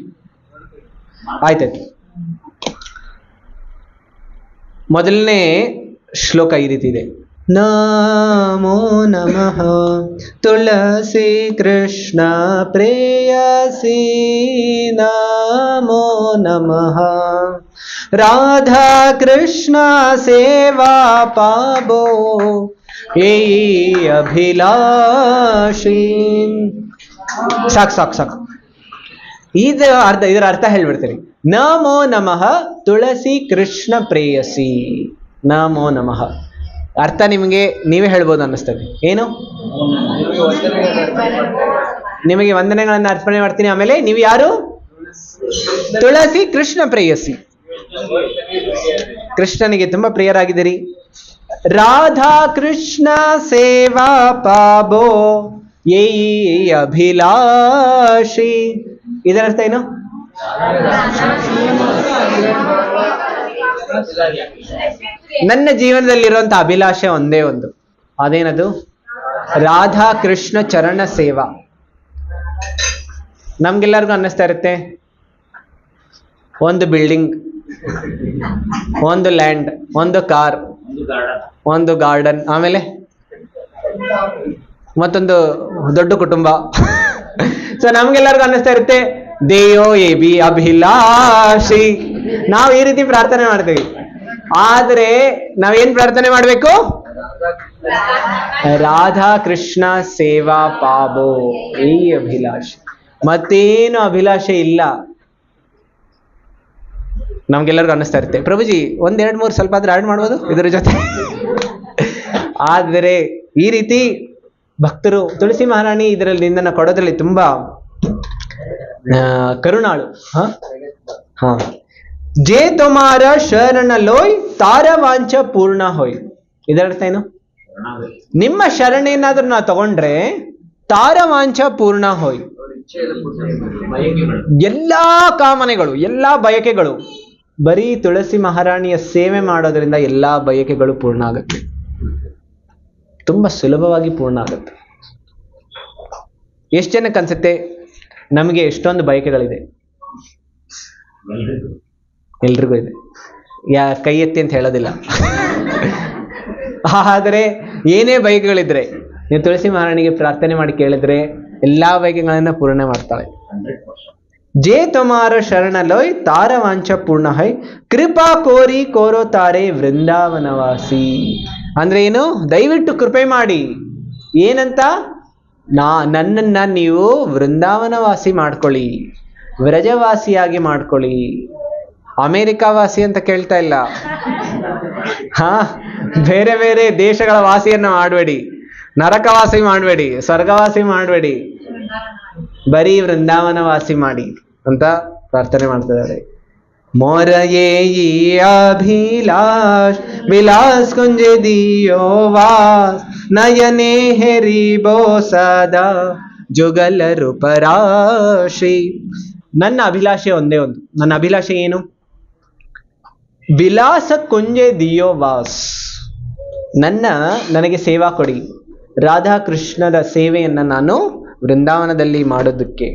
ಆಯ್ತಾಯ್ತು. ಮೊದಲನೇ ಶ್ಲೋಕ ಈ ರೀತಿ ಇದೆ. ನಮೋ ನಮಃ ತುಳಸಿ ಕೃಷ್ಣ ಪ್ರೇಯಸಿ ನಮೋ ನಮಃ. ರಾಧಾ ಕೃಷ್ಣ ಸೇವಾ ಪಾಬೋ ಏ ಅಭಿಲಾಷಿ. ಸಾಕು. ಇದರ ಅರ್ಥ ಹೇಳ್ಬಿಡ್ತೀನಿ. ನಮೋ ನಮಃ ತುಳಸಿ ಕೃಷ್ಣ ಪ್ರೇಯಸಿ. ನಮೋ ನಮಃ ಅರ್ಥ ನಿಮಗೆ ನೀವೇ ಹೇಳ್ಬೋದು ಅನ್ನಿಸ್ತದೆ. ಏನು? ನಿಮಗೆ ವಂದನೆಗಳನ್ನು ಅರ್ಪಣೆ ಮಾಡ್ತೀನಿ. ಆಮೇಲೆ ನೀವು ಯಾರು? ತುಳಸಿ ಕೃಷ್ಣ ಪ್ರೇಯಸಿ, ಕೃಷ್ಣನಿಗೆ ತುಂಬಾ ಪ್ರಿಯರಾಗಿದ್ದೀರಿ. ರಾಧಾ ಕೃಷ್ಣ ಸೇವಾ ಪಾಬೋ ಯೈ ಅಭಿಲಾಷಿ. ಇದರ ಅರ್ಥ ಏನು? ನನ್ನ ಜೀವನದಲ್ಲಿರುವಂತ ಅಭಿಲಾಷೆ ಒಂದೇ ಒಂದು, ಅದೇನದು? ರಾಧಾ ಕೃಷ್ಣ ಚರಣ ಸೇವಾ. ನಮ್ಗೆಲ್ಲರಿಗೂ ಅನ್ನಿಸ್ತಾ ಇರುತ್ತೆ, ಒಂದು ಬಿಲ್ಡಿಂಗ್, ಒಂದು ಲ್ಯಾಂಡ್, ಒಂದು ಕಾರ್, ಒಂದು ಗಾರ್ಡನ್, ಆಮೇಲೆ ಮತ್ತೊಂದು ದೊಡ್ಡ ಕುಟುಂಬ. ಸೊ ನಮ್ಗೆಲ್ಲರಿಗೂ ಅನ್ನಿಸ್ತಾ ಇರುತ್ತೆ ದೇಯೋ ಎ ಬಿ ಅಭಿಲಾಷಿ. ನಾವು ಈ ರೀತಿ ಪ್ರಾರ್ಥನೆ ಮಾಡ್ತೀವಿ. ಆದ್ರೆ ನಾವೇನ್ ಪ್ರಾರ್ಥನೆ ಮಾಡ್ಬೇಕು? ರಾಧಾ ಕೃಷ್ಣ ಸೇವಾ ಪಾಬೋ ಈ ಅಭಿಲಾಷೆ. ಮತ್ತೇನು ಅಭಿಲಾಷೆ ಇಲ್ಲ. ನಮ್ಗೆಲ್ಲರಿಗೂ ಅನ್ನಿಸ್ತಾ ಇರುತ್ತೆ, ಪ್ರಭುಜಿ 1-2-3 ಸ್ವಲ್ಪ ಆದ್ರೆ ಆಡ್ ಮಾಡ್ಬೋದು ಇದರ ಜೊತೆ. ಆದರೆ ಈ ರೀತಿ ಭಕ್ತರು, ತುಳಸಿ ಮಹಾರಾಣಿ ಇದರಲ್ಲಿ ನಿಂದನ್ನ ಕೊಡೋದ್ರಲ್ಲಿ ತುಂಬಾ ಕರುಣಾಳು. ಹಾ ಜೇ ತುಮಾರ ಶರಣ ಲೋಯ್ ತಾರ ವಾಂಚ ಪೂರ್ಣ ಹೋಯ್. ಇದರ ಅರ್ಥ ಏನು? ನಿಮ್ಮ ಶರಣ ಏನಾದ್ರೂ ನಾವು ತಗೊಂಡ್ರೆ ತಾರ ವಾಂಛ ಪೂರ್ಣ ಹೋಯ್. ಎಲ್ಲಾ ಕಾಮನೆಗಳು, ಎಲ್ಲಾ ಬಯಕೆಗಳು, ಬರೀ ತುಳಸಿ ಮಹಾರಾಣಿಯ ಸೇವೆ ಮಾಡೋದ್ರಿಂದ ಎಲ್ಲಾ ಬಯಕೆಗಳು ಪೂರ್ಣ ಆಗುತ್ತೆ. ತುಂಬಾ ಸುಲಭವಾಗಿ ಪೂರ್ಣ ಆಗುತ್ತೆ. ಎಷ್ಟು ಜನಕ್ಕೆ ಅನ್ಸುತ್ತೆ ನಮಗೆ ಎಷ್ಟೊಂದು ಬಯಕೆಗಳಿದೆ? ಎಲ್ರಿಗೂ ಇದೆ. ಕೈ ಎತ್ತಿ ಅಂತ ಹೇಳೋದಿಲ್ಲ. ಆದರೆ ಏನೇ ಬಯಕೆಗಳಿದ್ರೆ ನೀವು ತುಳಸಿ ಮಹಾರಾಣಿಗೆ ಪ್ರಾರ್ಥನೆ ಮಾಡಿ ಕೇಳಿದ್ರೆ ಎಲ್ಲಾ ಬಯಕೆಗಳನ್ನ ಪೂರ್ಣ ಮಾಡ್ತಾಳೆ. ಜೇ ತುಮಾರ ಶರಣ ಲೋಯ್ ತಾರ ವಾಂಛ ಪೂರ್ಣ ಹೈ, ಕೃಪಾ ಕೋರಿ ಕೋರೋ ತಾರೆ ವೃಂದಾವನವಾಸಿ. ಅಂದ್ರೆ ಏನು? ದಯವಿಟ್ಟು ಕೃಪೆ ಮಾಡಿ. ಏನಂತ? ನನ್ನನ್ನ ನೀವು ವೃಂದಾವನವಾಸಿ ಮಾಡ್ಕೊಳ್ಳಿ, ವ್ರಜವಾಸಿಯಾಗಿ ಮಾಡ್ಕೊಳ್ಳಿ. ಅಮೇರಿಕಾವಾಸಿ ಅಂತ ಕೇಳ್ತಾ ಇಲ್ಲ. ಬೇರೆ ಬೇರೆ ದೇಶಗಳ ವಾಸಿಯನ್ನ ಮಾಡಬೇಡಿ, ನರಕವಾಸಿ ಮಾಡಬೇಡಿ, ಸ್ವರ್ಗವಾಸಿ ಮಾಡಬೇಡಿ, ಬರೀ ವೃಂದಾವನವಾಸಿ ಮಾಡಿ ಅಂತ ಪ್ರಾರ್ಥನೆ ಮಾಡ್ತಿದ್ದಾರೆ. ಮೋರ ಈ ಅಭಿಲಾಷ್ ವಿಲಾಸ್ ಕುಂಜೆ ದಿಯೋ ವಾಸ್, ನಯನೆ ಹೆರಿ ಬೋ ಸದಾ ಜುಗಲ ರೂಪರಾಶಿ. ನನ್ನ ಅಭಿಲಾಷೆ ಒಂದೇ ಒಂದು. ನನ್ನ ಅಭಿಲಾಷೆ ಏನು? ವಿಲಾಸ ಕುಂಜೆ ದಿಯೋ ವಾಸ್, ನನಗೆ ಸೇವಾ ಕೊಡಿ. ರಾಧಾಕೃಷ್ಣರ ಸೇವೆಯನ್ನ ನಾನು ವೃಂದಾವನದಲ್ಲಿ ಮಾಡೋದಕ್ಕೆ.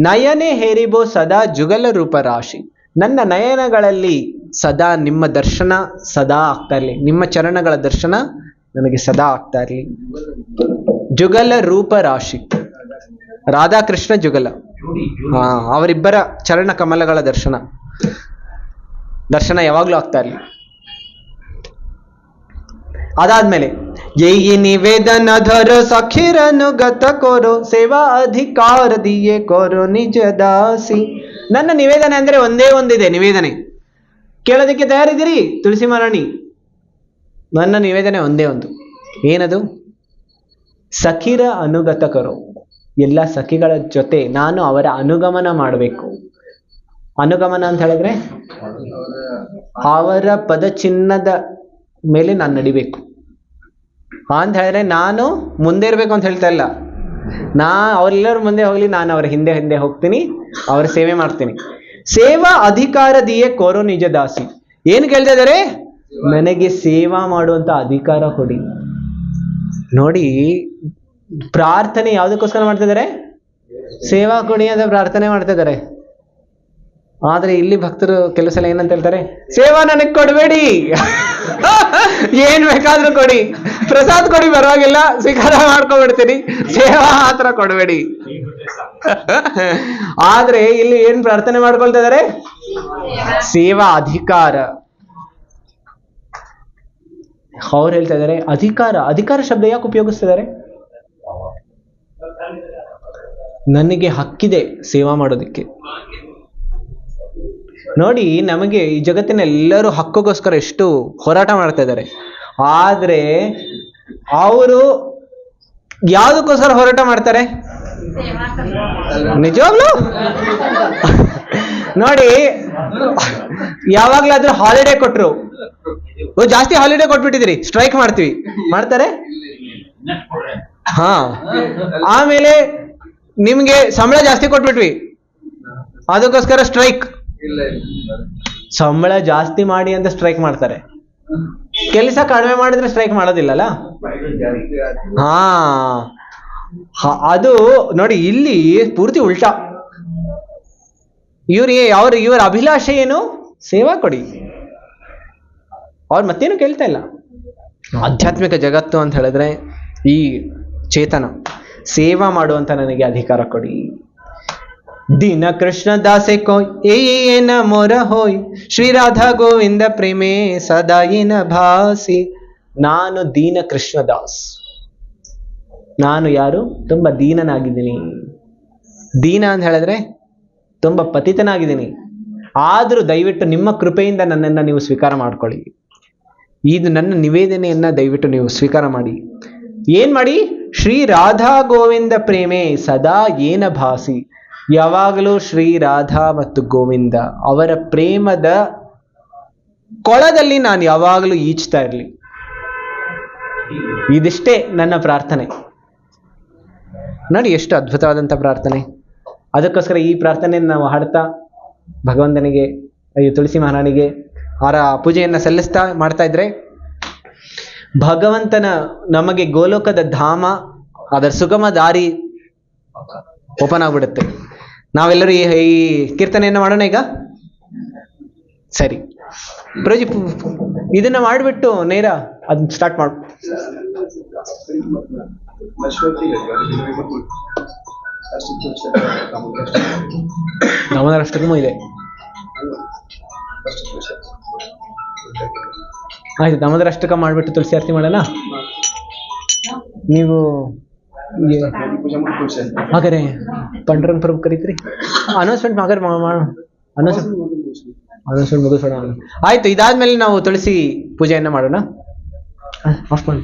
ನಯನೆ ಹೇರಿಬೋ ಸದಾ ಜುಗಲ ರೂಪ ರಾಶಿ, ನನ್ನ ನಯನಗಳಲ್ಲಿ ಸದಾ ನಿಮ್ಮ ದರ್ಶನ ಸದಾ ಆಗ್ತಾ ಇರಲಿ, ನಿಮ್ಮ ಚರಣಗಳ ದರ್ಶನ ನನಗೆ ಸದಾ ಆಗ್ತಾ ಇರಲಿ. ಜುಗಲ ರೂಪ ರಾಶಿ, ರಾಧಾಕೃಷ್ಣ ಜುಗಲ, ಅವರಿಬ್ಬರ ಚರಣ ಕಮಲಗಳ ದರ್ಶನ ಯಾವಾಗ್ಲೂ ಆಗ್ತಾ ಇರಲಿ. ಅದಾದ್ಮೇಲೆ ಯೈ ನಿವೇದನ ಧರೋ ಸಖಿರನುಗತ ಕೋರೋ, ಸೇವಾ ಅಧಿಕಾರ ದಿಯೆ ಕೋರೋ ನಿಜ ದಾಸಿ. ನನ್ನ ನಿವೇದನೆ ಅಂದ್ರೆ ಒಂದೇ ಒಂದಿದೆ ನಿವೇದನೆ. ಕೇಳೋದಕ್ಕೆ ತಯಾರಿದ್ದೀರಿ ತುಳಸಿ ಮಹಾರಾಣಿ? ನನ್ನ ನಿವೇದನೆ ಒಂದೇ ಒಂದು. ಏನದು? ಸಖಿರ ಅನುಗತ ಕರೋ. ಎಲ್ಲ ಸಖಿಗಳ ಜೊತೆ ನಾನು ಅವರ ಅನುಗಮನ ಮಾಡಬೇಕು. ಅನುಗಮನ ಅಂತ ಹೇಳಿದ್ರೆ ಅವರ ಪದಚಿಹ್ನದ ಮೇಲೆ ನಾನು ನಡಿಬೇಕು ಅಂತ ಹೇಳಿದ್ರೆ, ನಾನು ಮುಂದೆ ಇರಬೇಕು ಅಂತ ಹೇಳ್ತಾ ಇಲ್ಲ. ಅವರೆಲ್ಲರೂ ಮುಂದೆ ಹೋಗ್ಲಿ, ನಾನು ಅವರ ಹಿಂದೆ ಹಿಂದೆ ಹೋಗ್ತೀನಿ, ಅವರ ಸೇವೆ ಮಾಡ್ತೀನಿ. ಸೇವಾ ಅಧಿಕಾರ ದಿಯೆ ಕೋರೋ ನಿಜ ದಾಸಿ. ಏನು ಕೇಳ್ತಾ ಇದ್ದಾರೆ? ನನಗೆ ಸೇವಾ ಮಾಡುವಂತ ಅಧಿಕಾರ ಕೊಡಿ. ನೋಡಿ, ಪ್ರಾರ್ಥನೆ ಯಾವುದಕ್ಕೋಸ್ಕರ ಮಾಡ್ತಾ ಇದ್ದಾರೆ? ಸೇವಾ ಕೊಡಿ ಅಂತ ಪ್ರಾರ್ಥನೆ ಮಾಡ್ತಾ ಇದ್ದಾರೆ. ಆದ್ರೆ ಇಲ್ಲಿ ಭಕ್ತರು ಕೆಲವು ಸಲ ಏನಂತ ಹೇಳ್ತಾರೆ? ಸೇವಾ ನನಗೆ ಕೊಡಬೇಡಿ, ಏನ್ ಬೇಕಾದ್ರೂ ಕೊಡಿ, ಪ್ರಸಾದ್ ಕೊಡಿ ಪರವಾಗಿಲ್ಲ, ಸ್ವೀಕಾರ ಮಾಡ್ಕೊಂಡ್ಬಿಡ್ತೀನಿ, ಸೇವಾ ಮಾತ್ರ ಕೊಡಬೇಡಿ. ಆದ್ರೆ ಇಲ್ಲಿ ಏನ್ ಪ್ರಾರ್ಥನೆ ಮಾಡ್ಕೊಳ್ತಾ ಇದ್ದಾರೆ? ಸೇವಾ ಅಧಿಕಾರ. ಅವ್ರು ಹೇಳ್ತಾ ಇದ್ದಾರೆ ಅಧಿಕಾರ ಶಬ್ದ ಯಾಕೆ ಉಪಯೋಗಿಸ್ತಿದ್ದಾರೆ? ನನಗೆ ಹಕ್ಕಿದೆ ಸೇವಾ ಮಾಡೋದಕ್ಕೆ. ನೋಡಿ, ನಮಗೆ ಈ ಜಗತ್ತಿನ ಎಲ್ಲರೂ ಹಕ್ಕೋಸ್ಕರ ಎಷ್ಟು ಹೋರಾಟ ಮಾಡ್ತಾ ಇದ್ದಾರೆ. ಆದ್ರೆ ಅವರು ಯಾವುದಕ್ಕೋಸ್ಕರ ಹೋರಾಟ ಮಾಡ್ತಾರೆ? ನಿಜವಾಗ್ಲೂ ನೋಡಿ, ಯಾವಾಗ್ಲಾದ್ರೂ ಹಾಲಿಡೇ ಕೊಟ್ರು, ಜಾಸ್ತಿ ಹಾಲಿಡೇ ಕೊಟ್ಬಿಟ್ಟಿದ್ರಿ, ಸ್ಟ್ರೈಕ್ ಮಾಡ್ತಾರೆ. ಆಮೇಲೆ ನಿಮ್ಗೆ ಸಂಬಳ ಜಾಸ್ತಿ ಕೊಟ್ಬಿಟ್ವಿ, ಅದಕ್ಕೋಸ್ಕರ ಸ್ಟ್ರೈಕ್. ಸಂಬಳ ಜಾಸ್ತಿ ಮಾಡಿ ಅಂತ ಸ್ಟ್ರೈಕ್ ಮಾಡ್ತಾರೆ. ಕೆಲಸ ಕಡಿಮೆ ಮಾಡಿದ್ರೆ ಸ್ಟ್ರೈಕ್ ಮಾಡೋದಿಲ್ಲಲ್ಲ. ಅದು ನೋಡಿ, ಇಲ್ಲಿ ಪೂರ್ತಿ ಉಲ್ಟಾ. ಇವರ ಅಭಿಲಾಷೆ ಏನು? ಸೇವಾ ಕೊಡಿ. ಅವ್ರು ಮತ್ತೇನು ಕೇಳ್ತಾ ಇಲ್ಲ. ಆಧ್ಯಾತ್ಮಿಕ ಜಗತ್ತು ಅಂತ ಹೇಳಿದ್ರೆ ಈ ಚೇತನ ಸೇವಾ ಮಾಡುವಂತ ನನಗೆ ಅಧಿಕಾರ ಕೊಡಿ. ದೀನ ಕೃಷ್ಣ ದಾಸೆ ಕೋಯ್ ಏನ ಮೊರ ಹೋಯ್, ಶ್ರೀ ರಾಧಾ ಗೋವಿಂದ ಪ್ರೇಮೇ ಸದಾ ಏನ ಭಾಸಿ. ನಾನು ದೀನ ಕೃಷ್ಣ ದಾಸ್. ನಾನು ಯಾರು? ತುಂಬಾ ದೀನನಾಗಿದ್ದೀನಿ. ದೀನ ಅಂತ ಹೇಳಿದ್ರೆ ತುಂಬಾ ಪತಿತನಾಗಿದ್ದೀನಿ. ಆದ್ರೂ ದಯವಿಟ್ಟು ನಿಮ್ಮ ಕೃಪೆಯಿಂದ ನನ್ನನ್ನು ನೀವು ಸ್ವೀಕಾರ ಮಾಡ್ಕೊಳ್ಳಿ. ಇದು ನನ್ನ ನಿವೇದನೆಯನ್ನ ದಯವಿಟ್ಟು ನೀವು ಸ್ವೀಕಾರ ಮಾಡಿ. ಏನ್ ಮಾಡಿ? ಶ್ರೀ ರಾಧಾ ಗೋವಿಂದ ಪ್ರೇಮೇ ಸದಾ ಏನ ಭಾಸಿ. ಯಾವಾಗಲೂ ಶ್ರೀ ರಾಧಾ ಮತ್ತು ಗೋವಿಂದ ಅವರ ಪ್ರೇಮದ ಕೊಳದಲ್ಲಿ ನಾನು ಯಾವಾಗಲೂ ಈಜ್ತಾ ಇರಲಿ. ಇದಿಷ್ಟೇ ನನ್ನ ಪ್ರಾರ್ಥನೆ. ನೋಡಿ ಎಷ್ಟು ಅದ್ಭುತವಾದಂಥ ಪ್ರಾರ್ಥನೆ. ಅದಕ್ಕೋಸ್ಕರ ಈ ಪ್ರಾರ್ಥನೆಯನ್ನು ನಾವು ಹಾಡ್ತಾ ಭಗವಂತನಿಗೆ, ಈ ತುಳಸಿ ಮಹಾರಾಣಿಗೆ ಅವರ ಪೂಜೆಯನ್ನು ಸಲ್ಲಿಸ್ತಾ ಮಾಡ್ತಾ ಇದ್ರೆ ಭಗವಂತನ ನಮಗೆ ಗೋಲೋಕದ ಧಾಮ, ಅದರ ಸುಗಮ ದಾರಿ ಓಪನ್ ಆಗ್ಬಿಡುತ್ತೆ. ನಾವೆಲ್ಲರೂ ಈ ಕೀರ್ತನೆಯನ್ನು ಮಾಡೋಣ ಈಗ. ಸರಿ ಪ್ರಜಿ, ಇದನ್ನ ಮಾಡಿಬಿಟ್ಟು ನೇರ ಅದನ್ನ ಸ್ಟಾರ್ಟ್ ಮಾಡು. ನವನರಷ್ಟಕಮೂ ಇದೆ. ಆಯ್ತು, ನವನರಷ್ಟಕ ಮಾಡಿಬಿಟ್ಟು ತುಳಸಿ ಆರತಿ ಮಾಡೋಣ. ನೀವು ಹಾಗಾದ್ರೆ ಪಂಡ್ರಂಗ್ ಪ್ರಭು ಕರೀತೀರಿ, ಅನೌನ್ಸ್ಮೆಂಟ್ ಹಾಗಾದ್ರೆ ಅನೌನ್ಸ್ಮೆಂಟ್ ಮುಗಿಸೋಣ. ಆಯ್ತು, ಇದಾದ್ಮೇಲೆ ನಾವು ತುಳಸಿ ಪೂಜೆಯನ್ನು ಮಾಡೋಣ. ಆಫ್ ಮಾಡಿ.